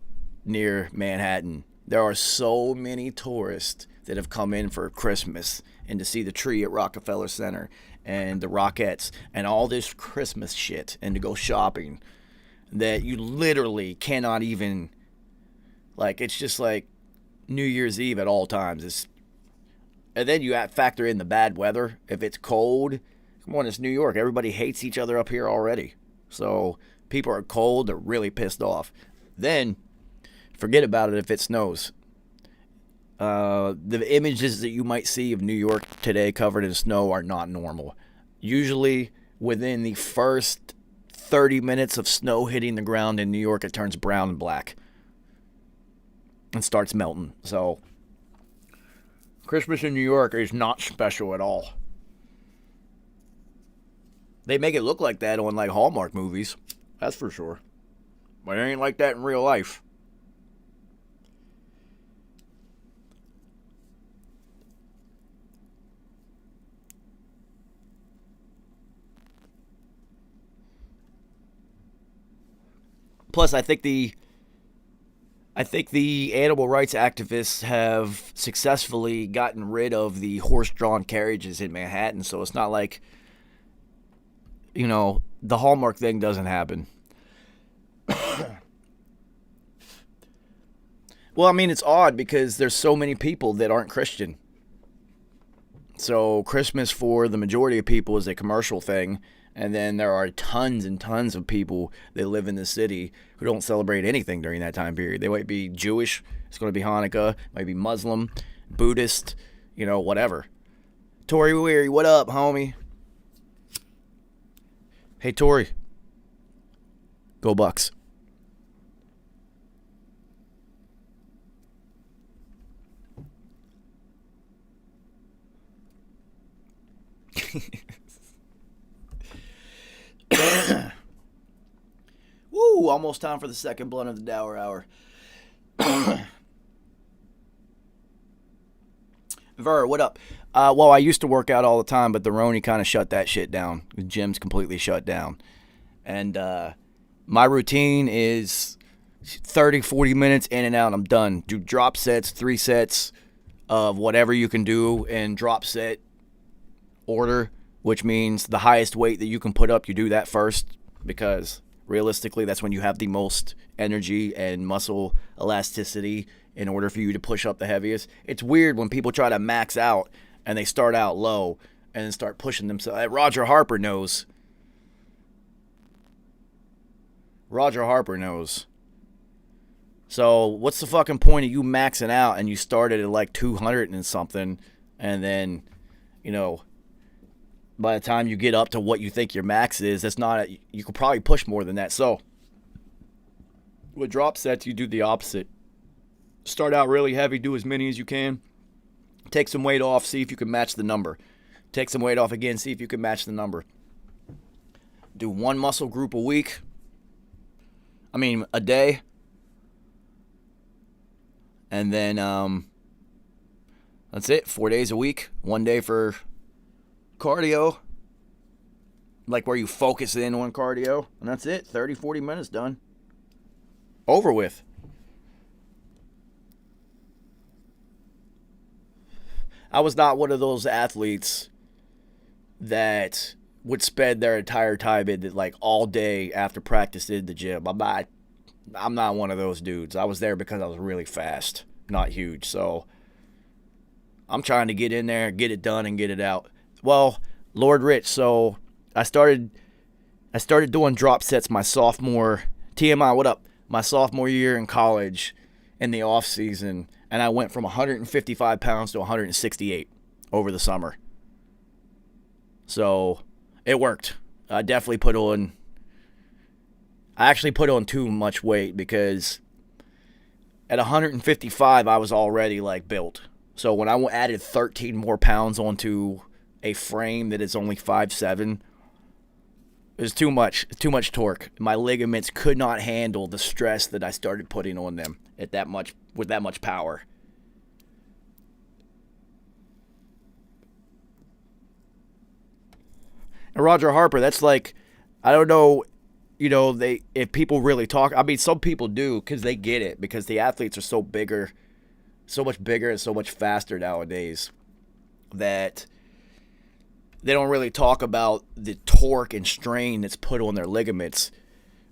near Manhattan. There are so many tourists that have come in for Christmas and to see the tree at Rockefeller Center and the Rockettes and all this Christmas shit and to go shopping that you literally cannot even, like, it's just like New Year's Eve at all times. And then you factor in the bad weather. If it's cold, come on, it's New York. Everybody hates each other up here already. So people are cold. They're really pissed off. Then forget about it if it snows. The images that you might see of New York today covered in snow are not normal. Usually within the first 30 minutes of snow hitting the ground in New York, it turns brown and black and starts melting. So Christmas in New York is not special at all. They make it look like that on like Hallmark movies. That's for sure. But it ain't like that in real life. Plus, I think the animal rights activists have successfully gotten rid of the horse-drawn carriages in Manhattan, so it's not like, the Hallmark thing doesn't happen. Well, I mean, it's odd because there's so many people that aren't Christian. So Christmas for the majority of people is a commercial thing. And then there are tons and tons of people that live in the city who don't celebrate anything during that time period. They might be Jewish. It's going to be Hanukkah. Might be Muslim, Buddhist, whatever. Tori Weary, what up, homie? Hey, Tori. Go Bucks. Woo, almost time for the second blunt of the Dour Hour. Ver, what up? Well, I used to work out all the time, but the Roni kind of shut that shit down. The gym's completely shut down. And my routine is 30, 40 minutes in and out. I'm done. Do drop sets, 3 sets of whatever you can do in drop set order, which means the highest weight that you can put up, you do that first, because realistically that's when you have the most energy and muscle elasticity in order for you to push up the heaviest. It's weird when people try to max out and they start out low and then start pushing themselves. Roger Harper knows. So what's the fucking point of you maxing out and you started at like 200 and something, and then, by the time you get up to what you think your max is, you could probably push more than that. So with drop sets, you do the opposite. Start out really heavy, do as many as you can. Take some weight off, see if you can match the number. Take some weight off again, see if you can match the number. Do one muscle group a day. And then that's it, 4 days a week. 1 day for cardio, like where you focus in on cardio, and that's it. 30, 40 minutes done. Over with. I was not one of those athletes that would spend their entire time in like all day after practice in the gym. I'm not one of those dudes. I was there because I was really fast, not huge. So I'm trying to get in there, get it done, and get it out. Well, Lord Rich, so I started doing drop sets my sophomore, TMI, what up? My sophomore year in college in the off season, and I went from 155 pounds to 168 over the summer. So it worked. I actually put on too much weight, because at 155 I was already like built. So when I added 13 more pounds onto a frame that is only 5'7", it was too much torque. My ligaments could not handle the stress that I started putting on them with that much power. And Roger Harper, that's like, I don't know, if people really talk. I mean, some people do, because they get it, because the athletes are so much bigger and so much faster nowadays that they don't really talk about the torque and strain that's put on their ligaments,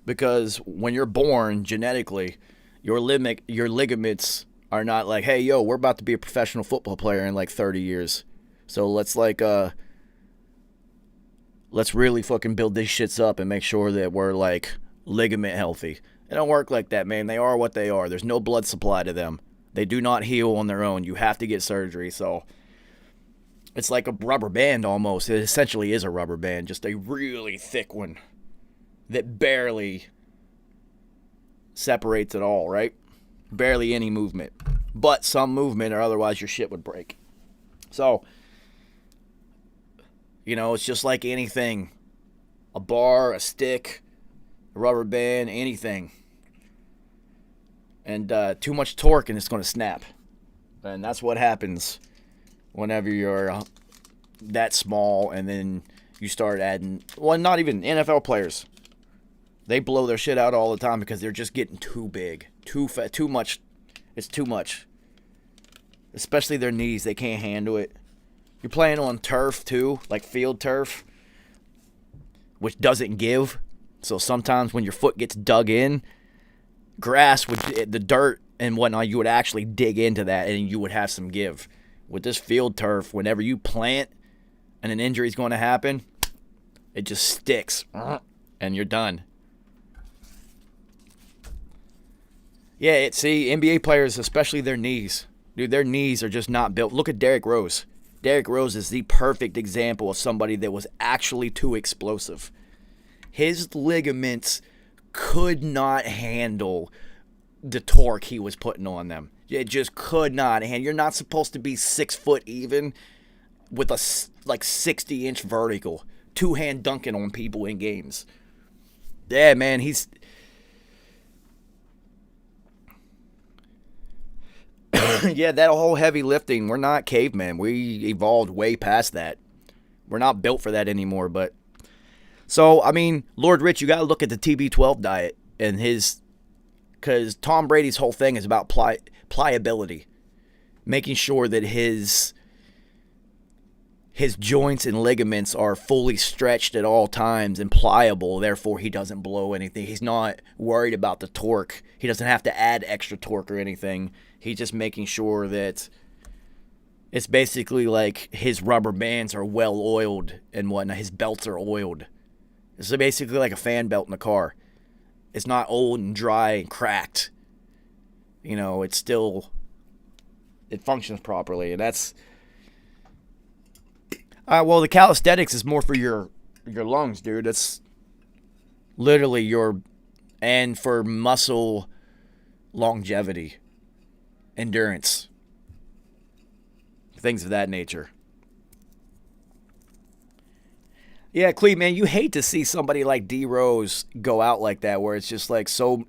because when you're born genetically, your ligaments are not like, hey, yo, we're about to be a professional football player in like 30 years. So let's really fucking build these shits up and make sure that we're like ligament healthy. It don't work like that, man. They are what they are. There's no blood supply to them. They do not heal on their own. You have to get surgery. So it's like a rubber band almost. It essentially is a rubber band, just a really thick one that barely separates at all, right? Barely any movement. But some movement, or otherwise your shit would break. So, you know, it's just like anything. A bar, a stick, a rubber band, anything. And too much torque and it's going to snap. And that's what happens whenever you're that small and then you start adding... Well, not even NFL players. They blow their shit out all the time because they're just getting too big. Too fat, too much. It's too much. Especially their knees. They can't handle it. You're playing on turf too, like field turf, which doesn't give. So sometimes when your foot gets dug in, grass, the dirt and whatnot, you would actually dig into that and you would have some give. With this field turf, whenever you plant and an injury is going to happen, it just sticks and you're done. Yeah, see, NBA players, especially their knees. Dude, their knees are just not built. Look at Derrick Rose. Derrick Rose is the perfect example of somebody that was actually too explosive. His ligaments could not handle the torque he was putting on them. It just could not. And you're not supposed to be 6 foot even with a like 60-inch vertical. Two-hand dunking on people in games. Yeah, man, he's... Yeah, that whole heavy lifting, we're not cavemen. We evolved way past that. We're not built for that anymore, but... So, I mean, Lord Rich, you got to look at the TB12 diet and his... Because Tom Brady's whole thing is about pliability. Making sure that his joints and ligaments are fully stretched at all times and pliable. Therefore, he doesn't blow anything. He's not worried about the torque. He doesn't have to add extra torque or anything. He's just making sure that it's basically like his rubber bands are well oiled and whatnot. His belts are oiled. It's basically like a fan belt in a car. It's not old and dry and cracked. You know, it's still... It functions properly. And that's... well, the calisthenics is more for your lungs, dude. That's literally your... And for muscle longevity. Endurance. Things of that nature. Yeah, Cleve, man, you hate to see somebody like D Rose go out like that, where it's just like so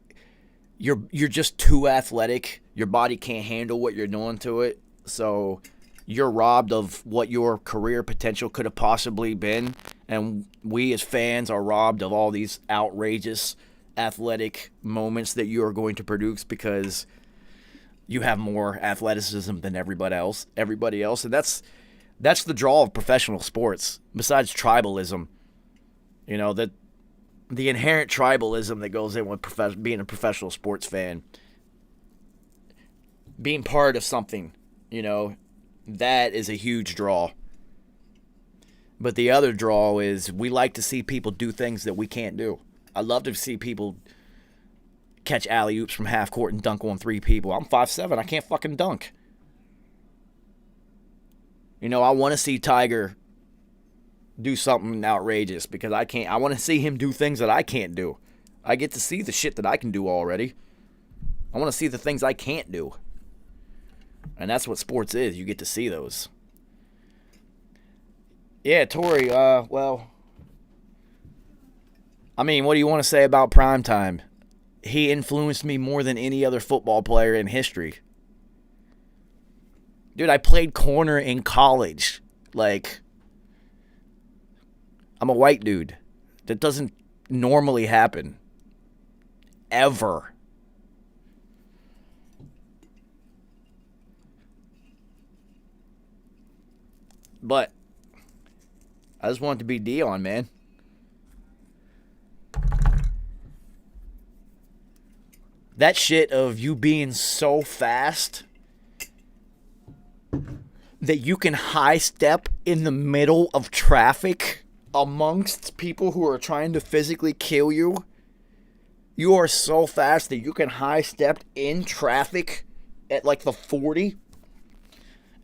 you're just too athletic. Your body can't handle what you're doing to it. So you're robbed of what your career potential could have possibly been. And we as fans are robbed of all these outrageous athletic moments that you are going to produce because you have more athleticism than everybody else. And that's the draw of professional sports, besides tribalism. You know, that the inherent tribalism that goes in with being a professional sports fan. Being part of something, you know, that is a huge draw. But the other draw is we like to see people do things that we can't do. I love to see people catch alley-oops from half court and dunk on 3 people. I'm 5'7", I can't fucking dunk. You know, I want to see Tiger do something outrageous because I can't. I want to see him do things that I can't do. I get to see the shit that I can do already. I want to see the things I can't do. And that's what sports is. You get to see those. Yeah, Tori, well, I mean, what do you want to say about primetime? He influenced me more than any other football player in history. Dude, I played corner in college. Like, I'm a white dude. That doesn't normally happen. Ever. But I just want it to be Dion, man. That shit of you being so fast that you can high step in the middle of traffic amongst people who are trying to physically kill you? You are so fast that you can high step in traffic at like the 40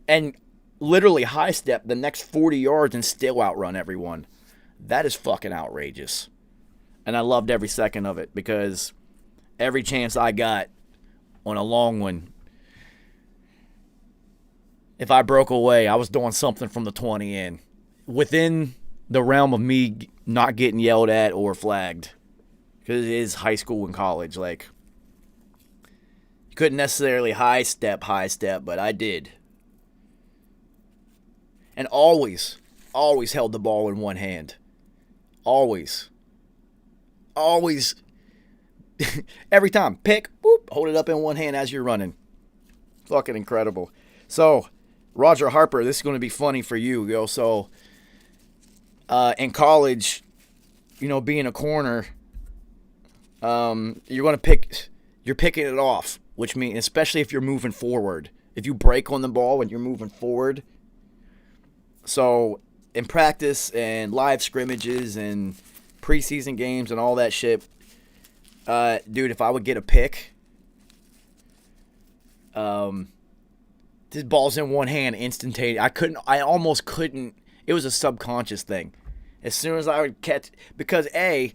and literally high step the next 40 yards and still outrun everyone. That is fucking outrageous. And I loved every second of it because every chance I got on a long one, if I broke away, I was doing something from the 20 in. Within the realm of me not getting yelled at or flagged. Because it is high school and college. Like, you couldn't necessarily high step, but I did. And always held the ball in one hand. Always. Every time. Pick, boop, hold it up in one hand as you're running. Fucking incredible. So, Roger Harper, this is going to be funny for you, yo. So, in college, being a corner, you're picking it off, which means, especially if you're moving forward. If you break on the ball when you're moving forward. So, in practice and live scrimmages and preseason games and all that shit, dude, if I would get a pick, this ball's in one hand instantaneous. I almost couldn't. It was a subconscious thing. As soon as I would catch, because I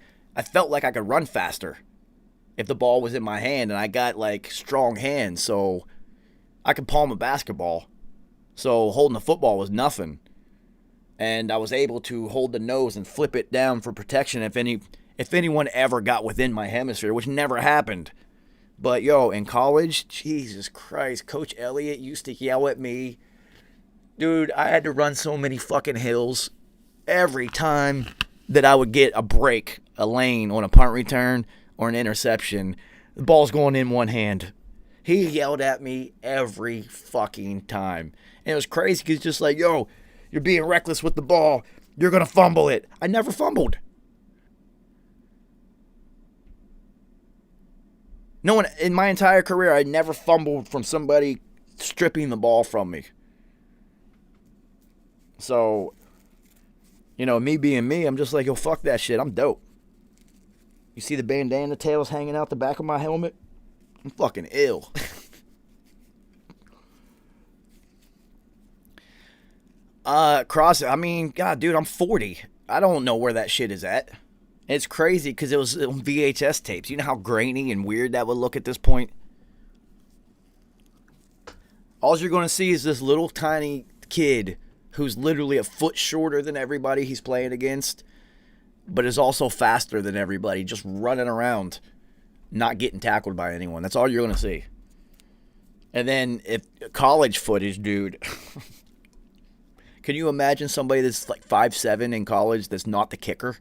felt like I could run faster if the ball was in my hand, and I got like strong hands, so I could palm a basketball. So holding the football was nothing. And I was able to hold the nose and flip it down for protection if anyone ever got within my hemisphere, which never happened. But, in college, Jesus Christ, Coach Elliott used to yell at me. Dude, I had to run so many fucking hills every time that I would get a break, a lane on a punt return or an interception. The ball's going in one hand. He yelled at me every fucking time. And it was crazy because just like, you're being reckless with the ball. You're going to fumble it. I never fumbled. No one in my entire career, I never fumbled from somebody stripping the ball from me. So, me being me, I'm just like, fuck that shit. I'm dope. You see the bandana tails hanging out the back of my helmet? I'm fucking ill. God, dude, I'm 40. I don't know where that shit is at. It's crazy because it was on VHS tapes. You know how grainy and weird that would look at this point? All you're going to see is this little tiny kid who's literally a foot shorter than everybody he's playing against, but is also faster than everybody, just running around, not getting tackled by anyone. That's all you're going to see. And then if college footage, dude... Can you imagine somebody that's like 5'7" in college that's not the kicker?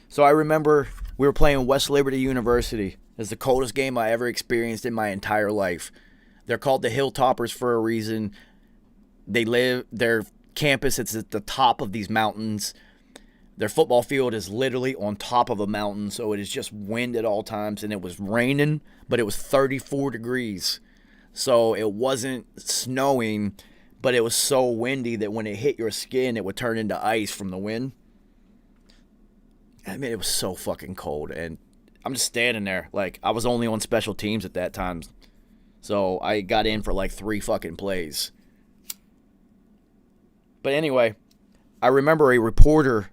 So I remember we were playing West Liberty University. It's the coldest game I ever experienced in my entire life. They're called the Hilltoppers for a reason. Their campus is at the top of these mountains. Their football field is literally on top of a mountain, so it is just wind at all times, and it was raining, but it was 34 degrees. So it wasn't snowing, but it was so windy that when it hit your skin, it would turn into ice from the wind. I mean, it was so fucking cold, and I'm just standing there. Like, I was only on special teams at that time, so I got in for like 3 fucking plays. But anyway, I remember a reporter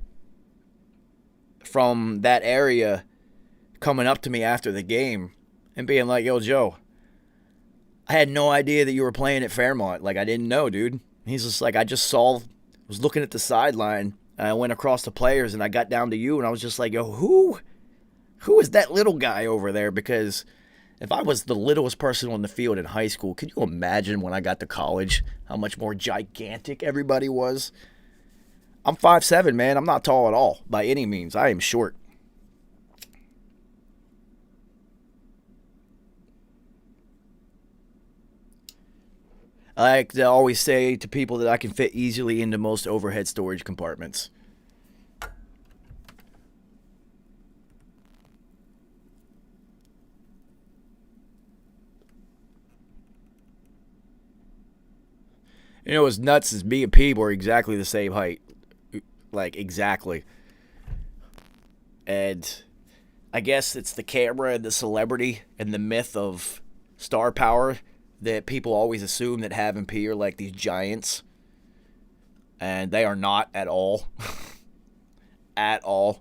from that area coming up to me after the game and being like, "Yo, Joe, I had no idea that you were playing at Fairmont. Like, I didn't know, dude." He's just like, was looking at the sideline, and I went across the players, and I got down to you, and I was just like, "Yo, who is that little guy over there?" Because if I was the littlest person on the field in high school, could you imagine when I got to college how much more gigantic everybody was? I'm 5'7", man. I'm not tall at all, by any means. I am short. I like to always say to people that I can fit easily into most overhead storage compartments. You know what's nuts is me and P were exactly the same height. Like, exactly. And I guess it's the camera and the celebrity and the myth of star power that people always assume that Hav and P are like these giants. And they are not at all. At all.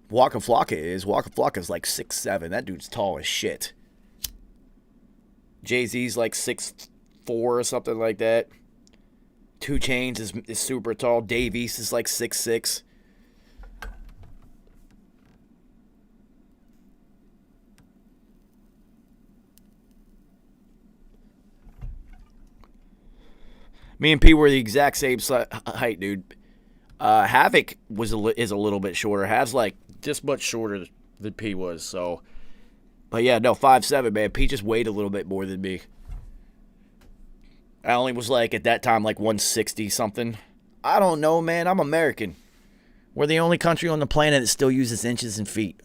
Waka Flocka is. Waka Flocka's like 6'7". That dude's tall as shit. Jay-Z's like 6'4" or something like that. 2 Chainz is super tall. Dave East is like 6'6". Me and P were the exact same height, dude. Havoc is a little bit shorter. Hav's like just much shorter than P was. So, but yeah, no, 5'7", man. P just weighed a little bit more than me. I only was like at that time like 160 something. I don't know, man. I'm American. We're the only country on the planet that still uses inches and feet.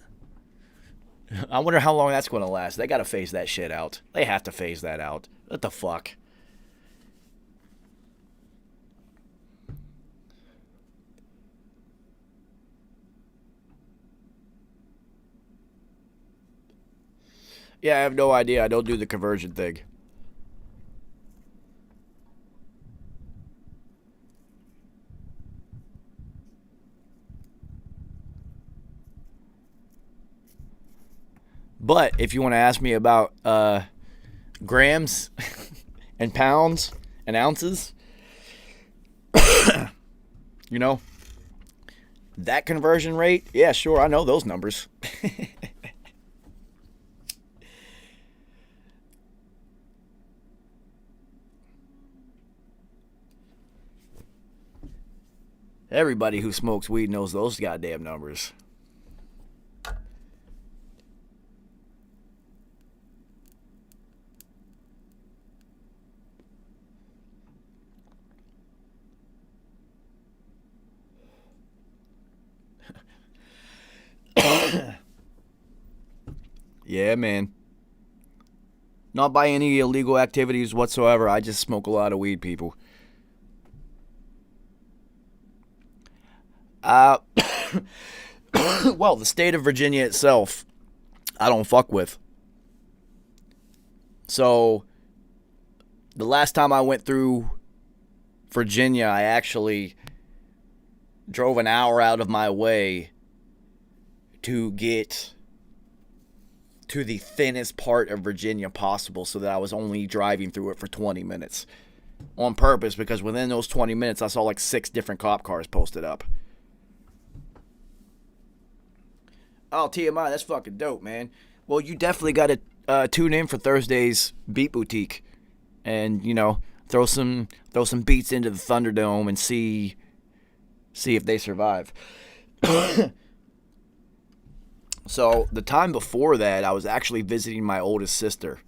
I wonder how long that's going to last. They got to phase that shit out. They have to phase that out. What the fuck? Yeah, I have no idea. I don't do the conversion thing. But if you want to ask me about grams and pounds and ounces, you know, that conversion rate, yeah, sure, I know those numbers. Everybody who smokes weed knows those goddamn numbers. Yeah, man. Not by any illegal activities whatsoever. I just smoke a lot of weed, people. Well, the state of Virginia itself, I don't fuck with. So, the last time I went through Virginia, I actually drove an hour out of my way to get to the thinnest part of Virginia possible so that I was only driving through it for 20 minutes. On purpose, because within those 20 minutes, I saw like 6 different cop cars posted up. Oh, TMI, that's fucking dope, man. Well, you definitely got to tune in for Thursday's Beat Boutique, and you know, throw some beats into the Thunderdome and see if they survive. So the time before that, I was actually visiting my oldest sister,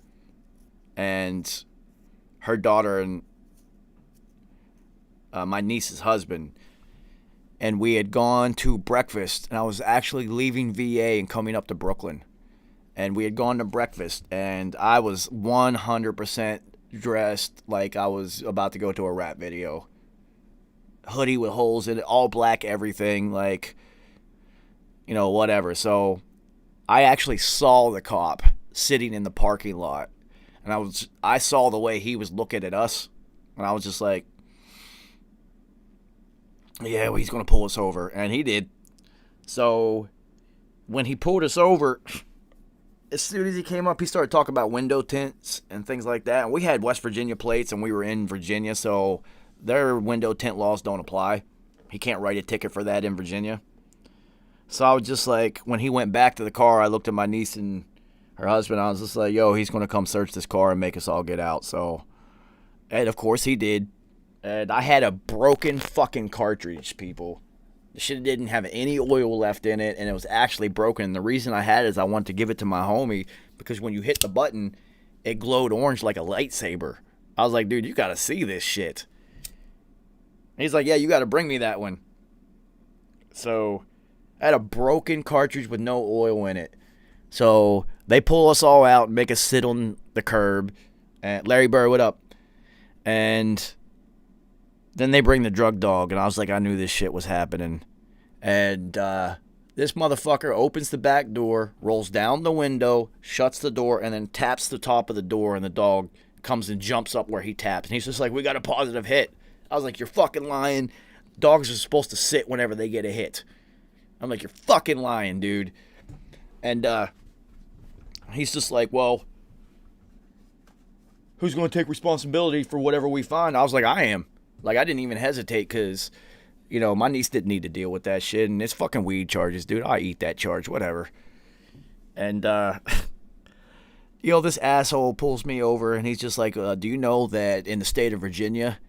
and her daughter and my niece's husband. And we had gone to breakfast, and I was actually leaving VA and coming up to Brooklyn. And we had gone to breakfast, and I was 100% dressed like I was about to go to a rap video. Hoodie with holes in it, all black everything, like, you know, whatever. So I actually saw the cop sitting in the parking lot, and I saw the way he was looking at us, and I was just like, yeah, well, he's going to pull us over. And he did. So when he pulled us over, as soon as he came up, he started talking about window tints and things like that. And we had West Virginia plates, and we were in Virginia, so their window tint laws don't apply. He can't write a ticket for that in Virginia. So I was just like, when he went back to the car, I looked at my niece and her husband. I was just like, yo, he's going to come search this car and make us all get out. So, and of course he did. And I had a broken fucking cartridge, people. The shit didn't have any oil left in it, and it was actually broken. And the reason I had it is I wanted to give it to my homie, because when you hit the button, it glowed orange like a lightsaber. I was like, dude, you gotta see this shit. And he's like, yeah, you gotta bring me that one. So I had a broken cartridge with no oil in it. So they pull us all out and make us sit on the curb. And Larry Bird, what up? And then they bring the drug dog, and I was like, I knew this shit was happening. And this motherfucker opens the back door, rolls down the window, shuts the door, and then taps the top of the door, and the dog comes and jumps up where he taps. And he's just like, we got a positive hit. I was like, you're fucking lying. Dogs are supposed to sit whenever they get a hit. I'm like, you're fucking lying, dude. And he's just like, well, who's going to take responsibility for whatever we find? I was like, I am. Like, I didn't even hesitate because, you know, my niece didn't need to deal with that shit. And it's fucking weed charges, dude. I eat that charge, whatever. And, you know, this asshole pulls me over and he's just like, do you know that in the state of Virginia,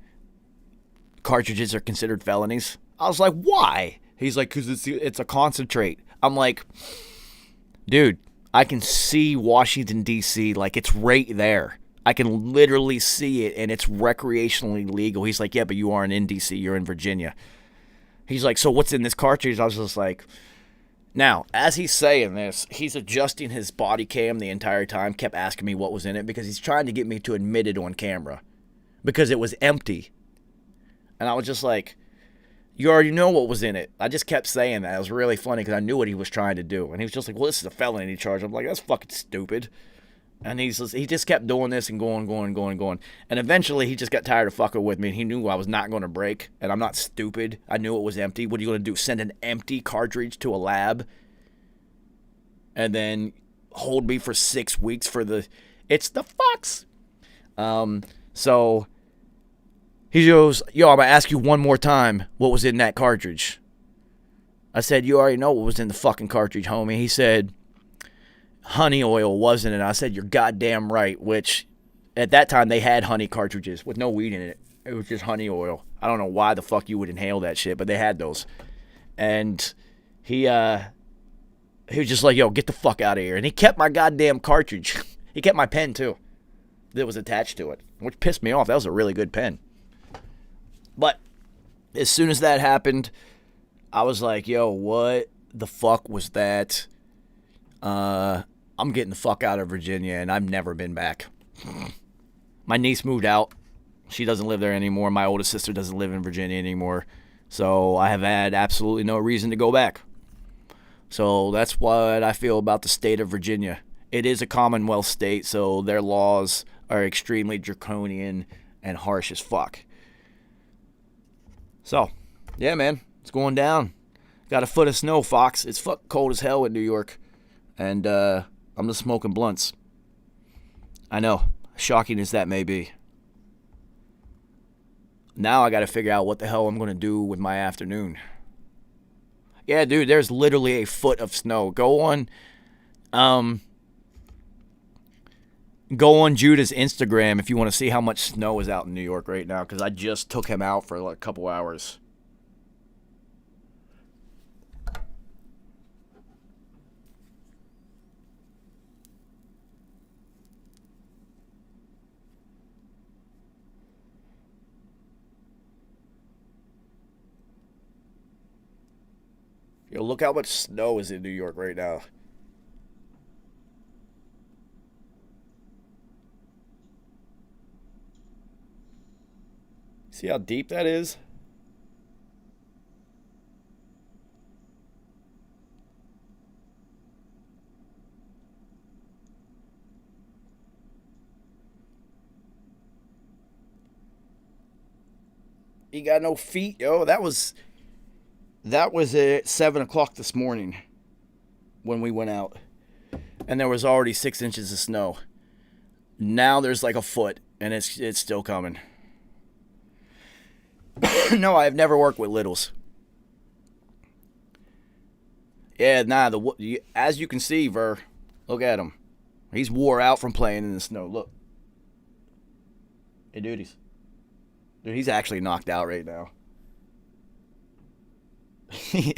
cartridges are considered felonies? I was like, why? He's like, because it's a concentrate. I'm like, dude, I can see Washington, D.C. like it's right there. I can literally see it, and it's recreationally legal. He's like, yeah, but you aren't in D.C., you're in Virginia. He's like, so what's in this cartridge? I was just like, now, as he's saying this, he's adjusting his body cam the entire time, kept asking me what was in it, because he's trying to get me to admit it on camera, because it was empty. And I was just like, you already know what was in it. I just kept saying that. It was really funny, because I knew what he was trying to do. And he was just like, well, this is a felony charge. I'm like, that's fucking stupid. And he just kept doing this and going. And eventually he just got tired of fucking with me. And he knew I was not going to break. And I'm not stupid. I knew it was empty. What are you going to do? Send an empty cartridge to a lab? And then hold me for 6 weeks for the... It's the fucks. So he goes, yo, I'm going to ask you one more time what was in that cartridge. I said, you already know what was in the fucking cartridge, homie. He said... honey oil wasn't it? I said, you're goddamn right, which at that time they had honey cartridges with no weed in it. It was just honey oil. I don't know why the fuck you would inhale that shit, but they had those. And he was just like, yo, get the fuck out of here. And he kept my goddamn cartridge. He kept my pen too that was attached to it, which pissed me off. That was a really good pen. But as soon as that happened, I was like, yo, what the fuck was that? I'm getting the fuck out of Virginia, and I've never been back. My niece moved out. She doesn't live there anymore. My oldest sister doesn't live in Virginia anymore. So I have had absolutely no reason to go back. So that's what I feel about the state of Virginia. It is a Commonwealth state, so their laws are extremely draconian and harsh as fuck. So, yeah, man, it's going down. Got a foot of snow, Fox. It's fuck cold as hell in New York. And I'm just smoking blunts. I know, shocking as that may be. Now I got to figure out what the hell I'm going to do with my afternoon. Yeah, dude, there's literally a foot of snow. Go on Judah's Instagram if you want to see how much snow is out in New York right now, because I just took him out for like a couple hours. Yo, look how much snow is in New York right now. See how deep that is? You got no feet, yo. That was at 7 o'clock this morning when we went out. And there was already 6 inches of snow. Now there's like a foot, and it's still coming. No, I've never worked with littles. Yeah, nah, as you can see, Ver, look at him. He's wore out from playing in the snow. Look. Hey, dude, he's actually knocked out right now. He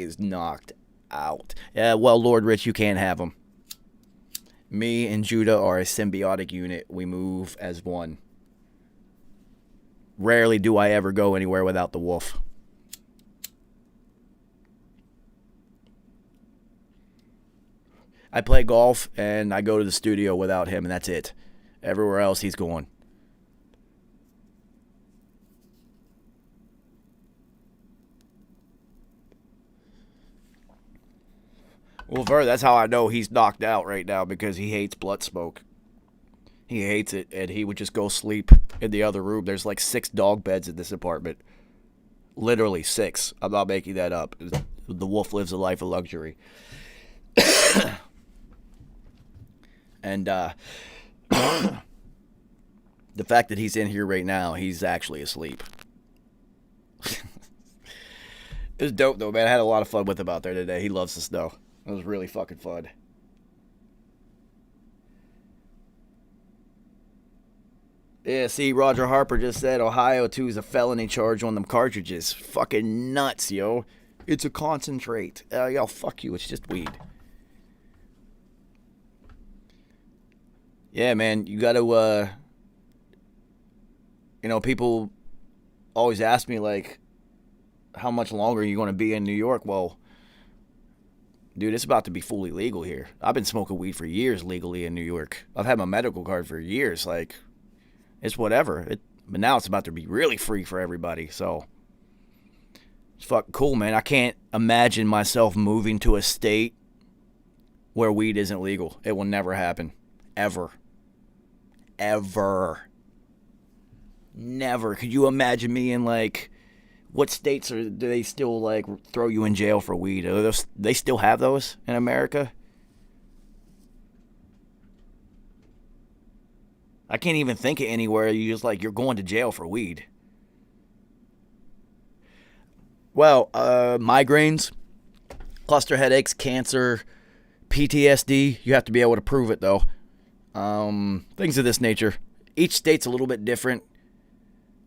is knocked out. Yeah, well, Lord Rich, you can't have him. Me and Judah are a symbiotic unit. We move as one. Rarely do I ever go anywhere without the wolf. I play golf and I go to the studio without him, and that's it. Everywhere else, he's going. Well, that's how I know he's knocked out right now, because he hates blood smoke. He hates it, and he would just go sleep in the other room. There's like 6 dog beds in this apartment. Literally 6. I'm not making that up. The wolf lives a life of luxury. And the fact that he's in here right now, he's actually asleep. It was dope, though, man. I had a lot of fun with him out there today. He loves the snow. It was really fucking fun. Yeah, see, Roger Harper just said Ohio 2 is a felony charge on them cartridges. Fucking nuts, yo. It's a concentrate. Yo, fuck you. It's just weed. Yeah, man, you gotta, people always ask me, like, how much longer are you going to be in New York? Well, dude, it's about to be fully legal here. I've been smoking weed for years legally in New York. I've had my medical card for years. Like, it's whatever. But now it's about to be really free for everybody. So, it's fucking cool, man. I can't imagine myself moving to a state where weed isn't legal. It will never happen. Ever. Ever. Never. Could you imagine me in, like, what states do they still, like, throw you in jail for weed? They still have those in America? I can't even think of anywhere you're going to jail for weed. Well, migraines, cluster headaches, cancer, PTSD. You have to be able to prove it, though. Things of this nature. Each state's a little bit different.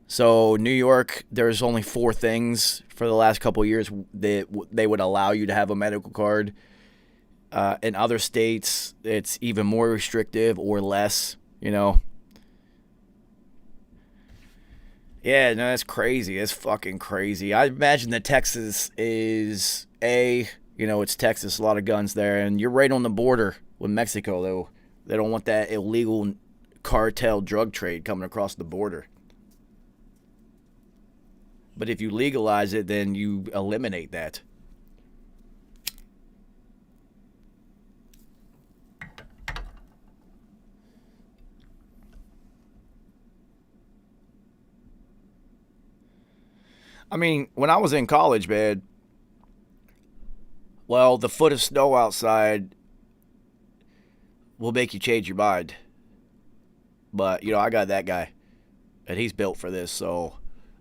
So New York, there's only 4 things for the last couple of years that they would allow you to have a medical card. In other states, it's even more restrictive or less, Yeah, no, that's crazy. It's fucking crazy. I imagine that Texas is, it's Texas, a lot of guns there. And you're right on the border with Mexico, though. They don't want that illegal cartel drug trade coming across the border. But if you legalize it, then you eliminate that. I mean, when I was in college, man, well, the foot of snow outside will make you change your mind. But, I got that guy, and he's built for this, so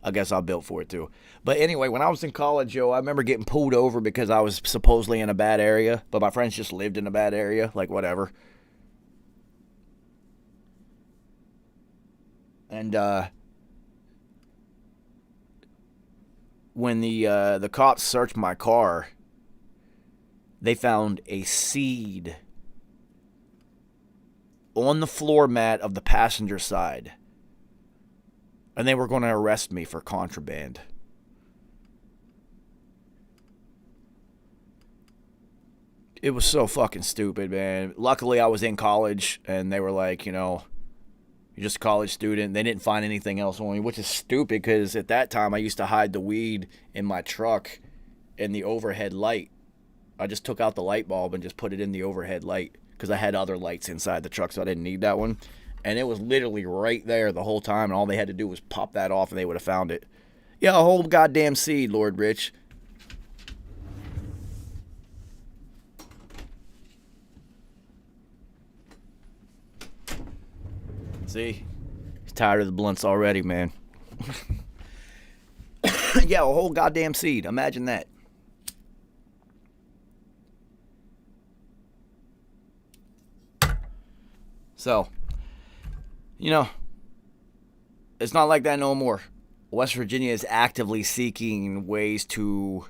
I guess I'm built for it too. But anyway, when I was in college, I remember getting pulled over because I was supposedly in a bad area, but my friends just lived in a bad area, like whatever. And when the cops searched my car, they found a seed on the floor mat of the passenger side. And they were going to arrest me for contraband. It was so fucking stupid, man. Luckily, I was in college, and they were like, you're just a college student. They didn't find anything else on me, which is stupid because at that time, I used to hide the weed in my truck in the overhead light. I just took out the light bulb and just put it in the overhead light because I had other lights inside the truck, so I didn't need that one. And it was literally right there the whole time, and all they had to do was pop that off, and they would have found it. Yeah, a whole goddamn seed, Lord Rich. See? He's tired of the blunts already, man. Yeah, a whole goddamn seed. Imagine that. So, it's not like that no more. West Virginia is actively seeking ways to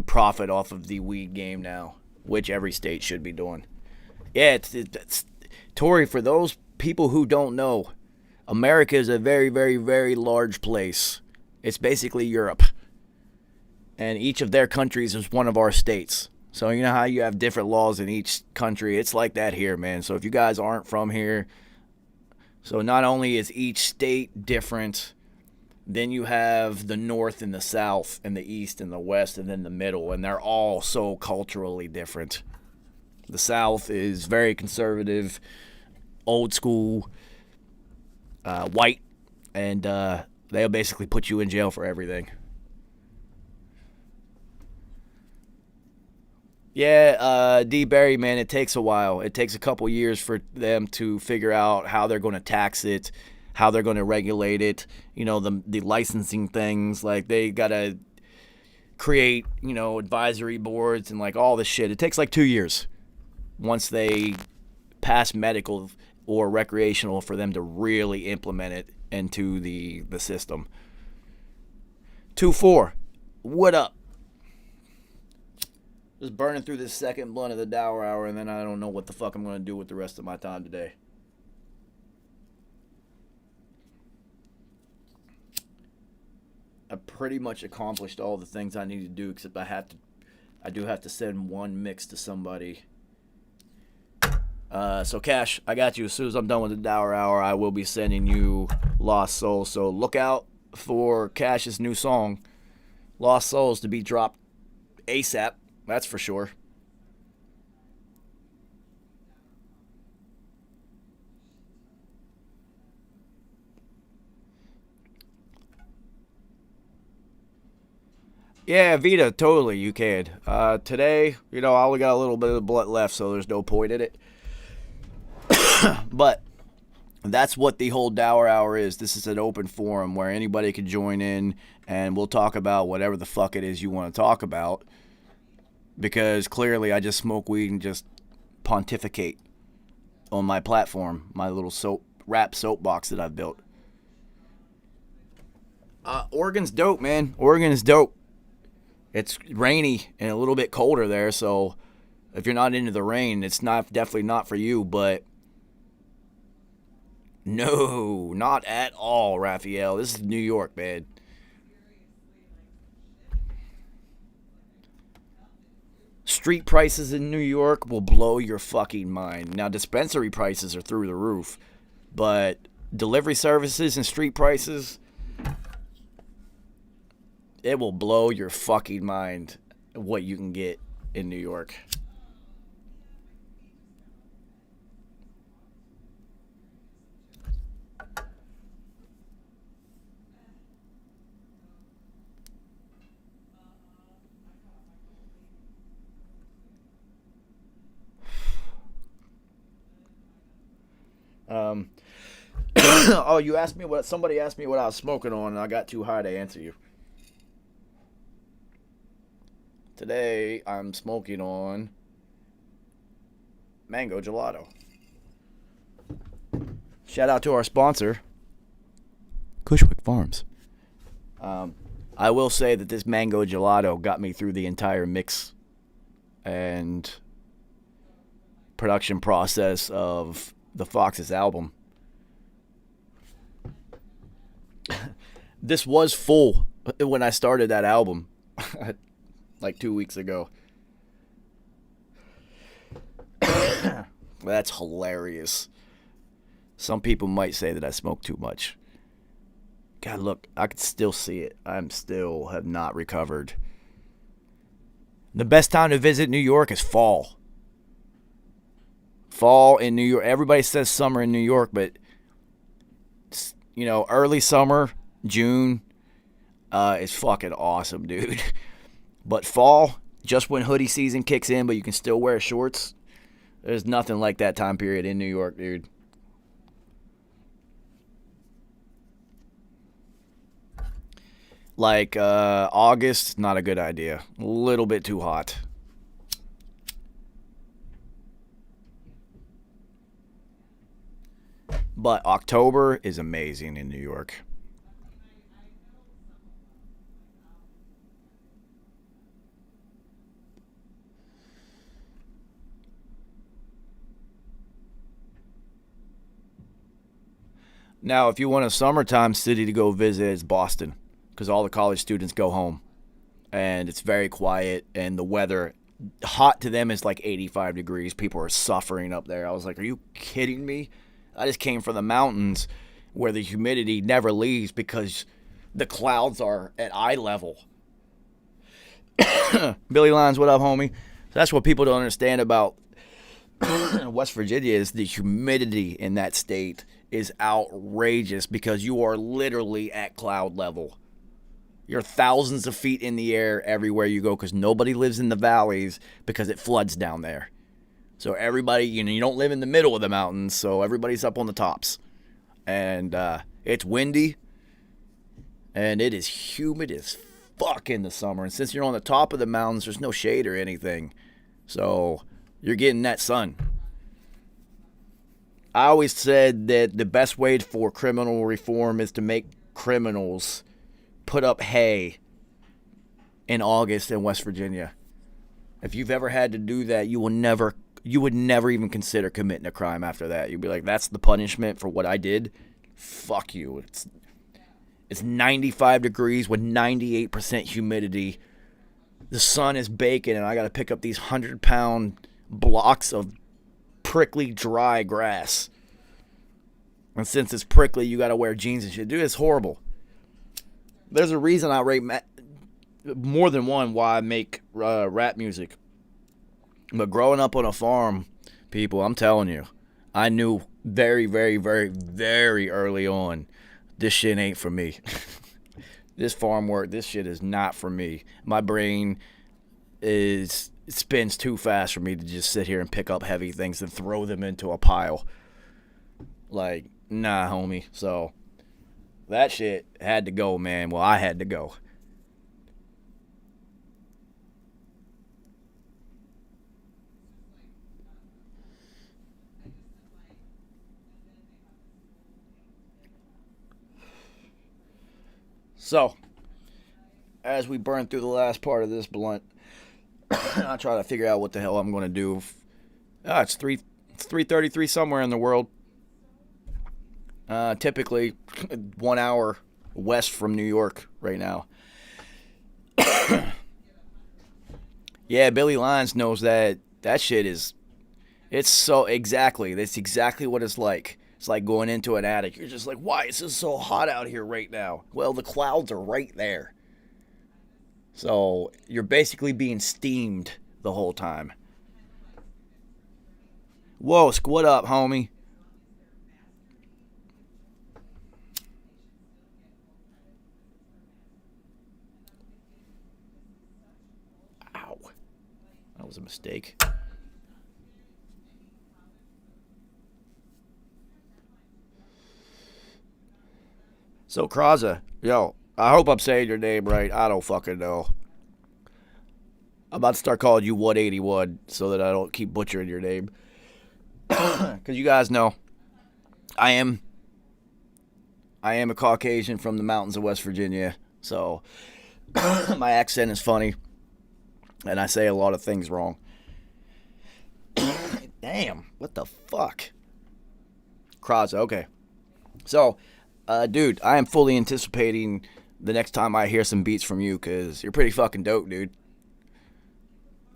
profit off of the weed game now, which every state should be doing. Yeah, it's Tori, for those people who don't know, America is a very, very, very large place. It's basically Europe. And each of their countries is one of our states. So you know how you have different laws in each country? It's like that here, man. So if you guys aren't from here, so not only is each state different, then you have the north and the south and the east and the west and then the middle, and they're all so culturally different. The south is very conservative, old school, white, and they'll basically put you in jail for everything. Yeah, D. Barry, man, it takes a while. It takes a couple years for them to figure out how they're going to tax it, how they're going to regulate it. You know, the licensing things, like they got to create, advisory boards and like all this shit. It takes like 2 years once they pass medical or recreational for them to really implement it into the system. 2-4, what up? Just burning through this second blunt of the Dour Hour, and then I don't know what the fuck I'm going to do with the rest of my time today. I pretty much accomplished all the things I need to do, except I do have to send one mix to somebody. So Cash, I got you. As soon as I'm done with the Dour Hour, I will be sending you Lost Souls. So look out for Cash's new song, Lost Souls, to be dropped ASAP. That's for sure. Yeah, Vita, totally, you can. Today, I only got a little bit of blood left, so there's no point in it. But that's what the whole Dour Hour is. This is an open forum where anybody can join in, and we'll talk about whatever the fuck it is you want to talk about. Because clearly I just smoke weed and just pontificate on my platform, my little rap soapbox that I've built. Oregon's dope, man. Oregon is dope. It's rainy and a little bit colder there, so if you're not into the rain, it's definitely not for you, but no, not at all, Raphael. This is New York, man. Street prices in New York will blow your fucking mind. Now, dispensary prices are through the roof, but delivery services and street prices, it will blow your fucking mind what you can get in New York. Oh, somebody asked me what I was smoking on, and I got too high to answer you. Today, I'm smoking on mango gelato. Shout out to our sponsor, Cushwick Farms. I will say that this mango gelato got me through the entire mix and production process of the Fox's album. This was full when I started that album like 2 weeks ago. That's hilarious. Some people might say that I smoke too much. God, look, I can still see it. Have not recovered. The best time to visit New York is fall. Fall in New York. Everybody says summer in New York, but early summer, June, is fucking awesome, dude. But fall, just when hoodie season kicks in, but you can still wear shorts, there's nothing like that time period in New York, dude. Like August, not a good idea. A little bit too hot. But October is amazing in New York. Now, if you want a summertime city to go visit, it's Boston, because all the college students go home, and it's very quiet, and the weather hot to them is like 85 degrees. People are suffering up there. I was like, are you kidding me? I just came from the mountains where the humidity never leaves because the clouds are at eye level. Billy Lines, what up, homie? That's what people don't understand about West Virginia is the humidity in that state is outrageous because you are literally at cloud level. You're thousands of feet in the air everywhere you go because nobody lives in the valleys because it floods down there. So everybody, you don't live in the middle of the mountains, so everybody's up on the tops. And it's windy, and it is humid as fuck in the summer. And since you're on the top of the mountains, there's no shade or anything. So you're getting that sun. I always said that the best way for criminal reform is to make criminals put up hay in August in West Virginia. If you've ever had to do that, you would never even consider committing a crime after that. You'd be like, that's the punishment for what I did? Fuck you. It's 95 degrees with 98% humidity. The sun is baking, and I got to pick up these 100-pound blocks of prickly, dry grass. And since it's prickly, you got to wear jeans and shit. Dude, it's horrible. There's a reason I rate more than one why I make rap music. But growing up on a farm, people, I'm telling you, I knew very, very, very, very early on, this shit ain't for me. This farm work, this shit is not for me. My brain it spins too fast for me to just sit here and pick up heavy things and throw them into a pile. Like, nah, homie. So that shit had to go, man. Well, I had to go. So, as we burn through the last part of this blunt, I try to figure out what the hell I'm going to do. It's 3:33 somewhere in the world. Typically 1 hour west from New York right now. Yeah, Billy Lines knows that shit is, it's so exactly, that's exactly what it's like. It's like going into an attic. You're just like, why is this so hot out here right now? Well, the clouds are right there. So you're basically being steamed the whole time. Whoa, what up, homie? Ow. That was a mistake. So, Kraza, yo, I hope I'm saying your name right. I don't fucking know. I'm about to start calling you 181 so that I don't keep butchering your name. Because you guys know, I am a Caucasian from the mountains of West Virginia. So, my accent is funny. And I say a lot of things wrong. Damn, what the fuck? Kraza, okay. So, dude, I am fully anticipating the next time I hear some beats from you because you're pretty fucking dope, dude.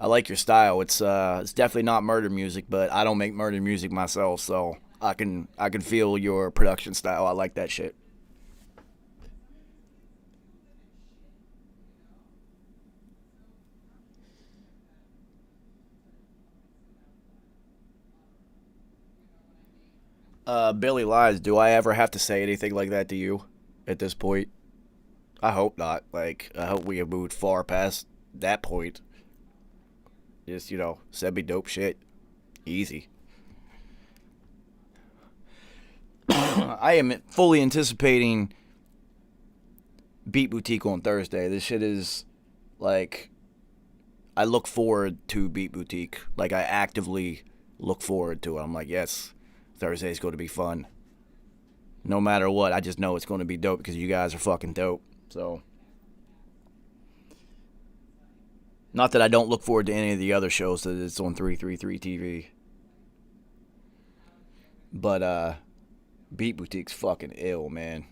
I like your style. It's definitely not murder music, but I don't make murder music myself, so I can feel your production style. I like that shit. Billy Lies, do I ever have to say anything like that to you at this point? I hope not. Like, I hope we have moved far past that point. Just, send me dope shit. Easy. I am fully anticipating Beat Boutique on Thursday. This shit is, like, I look forward to Beat Boutique. Like, I actively look forward to it. I'm like, yes, Thursday's going to be fun. No matter what, I just know it's going to be dope because you guys are fucking dope. So, not that I don't look forward to any of the other shows that it's on 333 TV. But, Beat Boutique's fucking ill, man.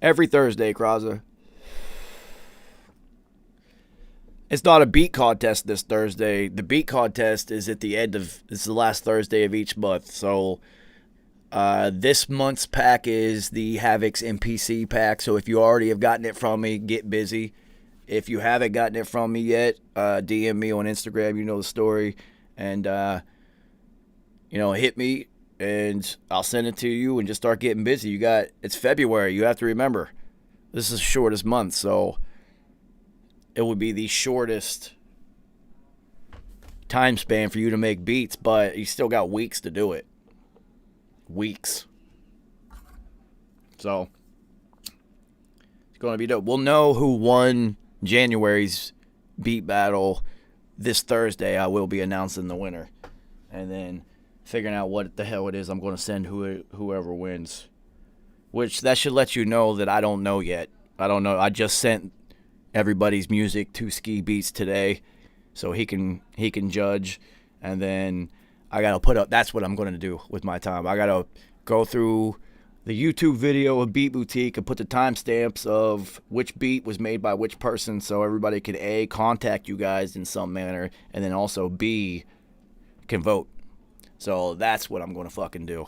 Every Thursday, Kraza. It's not a beat contest this Thursday. The beat contest is at the end of, it's the last Thursday of each month. So this month's pack is the Havoc's NPC pack. So if you already have gotten it from me, get busy. If you haven't gotten it from me yet, DM me on Instagram. You know the story. And, hit me and I'll send it to you and just start getting busy. It's February. You have to remember, this is the shortest month. So it would be the shortest time span for you to make beats, but you still got weeks to do it. Weeks. So it's going to be dope. We'll know who won January's beat battle this Thursday. I will be announcing the winner. And then figuring out what the hell it is I'm going to send whoever wins. Which that should let you know that I don't know yet. I don't know. I just sent everybody's music to Ski Beats today, so he can judge, and then I gotta put up. That's what I'm gonna do with my time. I gotta go through the YouTube video of Beat Boutique and put the timestamps of which beat was made by which person, so everybody can A, contact you guys in some manner, and then also B, can vote. So that's what I'm gonna fucking do.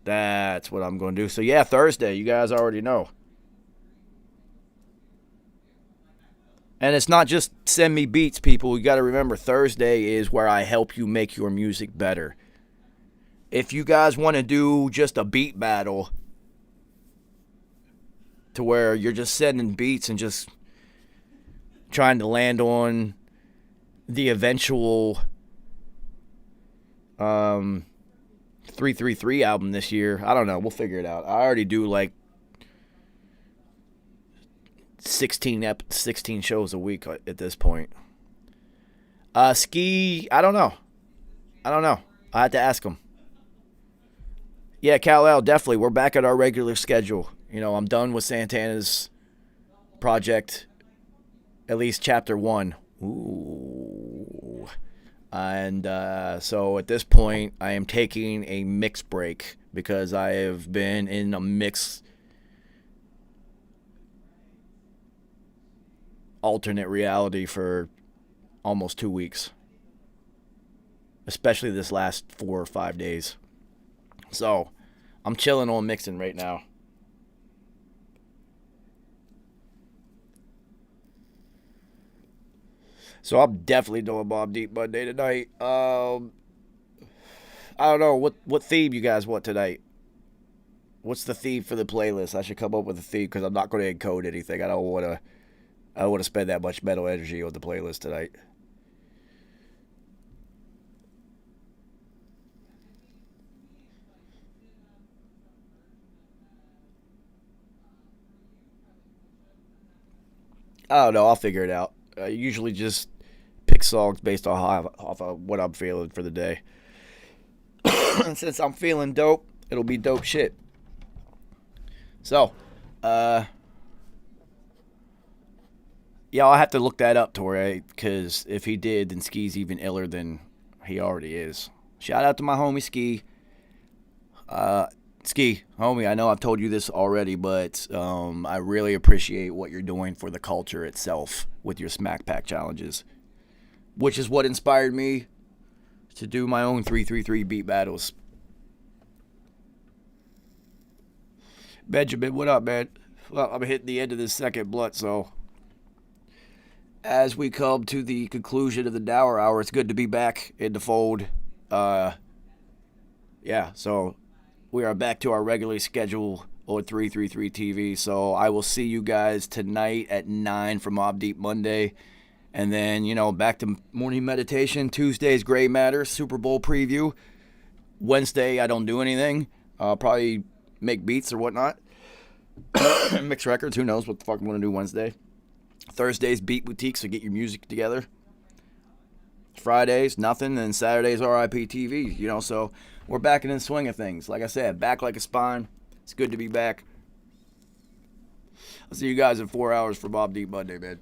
That's what I'm gonna do. So yeah, Thursday, you guys already know. And it's not just send me beats, people. You got to remember, Thursday is where I help you make your music better. If you guys want to do just a beat battle to where you're just sending beats and just trying to land on the eventual 333 album this year, I don't know. We'll figure it out. I already do like 16 shows a week at this point. Ski, I don't know. I had to ask him. Yeah, Kal-El, definitely. We're back at our regular schedule. I'm done with Santana's project, at least chapter 1. Ooh. And so at this point, I am taking a mix break because I have been in a mix alternate reality for almost 2 weeks, especially this last 4 or 5 days. So I'm chilling on mixing right now. So I'm definitely doing Mobb Deep Monday tonight. I don't know what theme you guys want tonight. What's the theme for the playlist? I should come up with a theme because I'm not going to encode anything. I don't want to spend that much mental energy on the playlist tonight. I don't know. I'll figure it out. I usually just pick songs based off of what I'm feeling for the day. And since I'm feeling dope, it'll be dope shit. So, yeah, I'll have to look that up, Torre, because if he did, then Ski's even iller than he already is. Shout out to my homie Ski. Ski, homie, I know I've told you this already, but I really appreciate what you're doing for the culture itself with your Smack Pack challenges, which is what inspired me to do my own 333 beat battles. Benjamin, what up, man? Well, I'm hitting the end of this second blunt, so as we come to the conclusion of the Dour Hour, it's good to be back in the fold. Yeah, so we are back to our regularly scheduled on 333 TV. So I will see you guys tonight at 9 for Mobb Deep Monday. And then, back to morning meditation. Tuesday's Gray Matter, Super Bowl preview. Wednesday, I don't do anything. I'll probably make beats or whatnot. Mix records. Who knows what the fuck I'm going to do Wednesday. Thursday's Beat Boutique, so get your music together. Fridays, nothing. And Saturdays, RIP TV. So we're back in the swing of things. Like I said, back like a spine. It's good to be back. I'll see you guys in 4 hours for Mobb Deep Monday, man.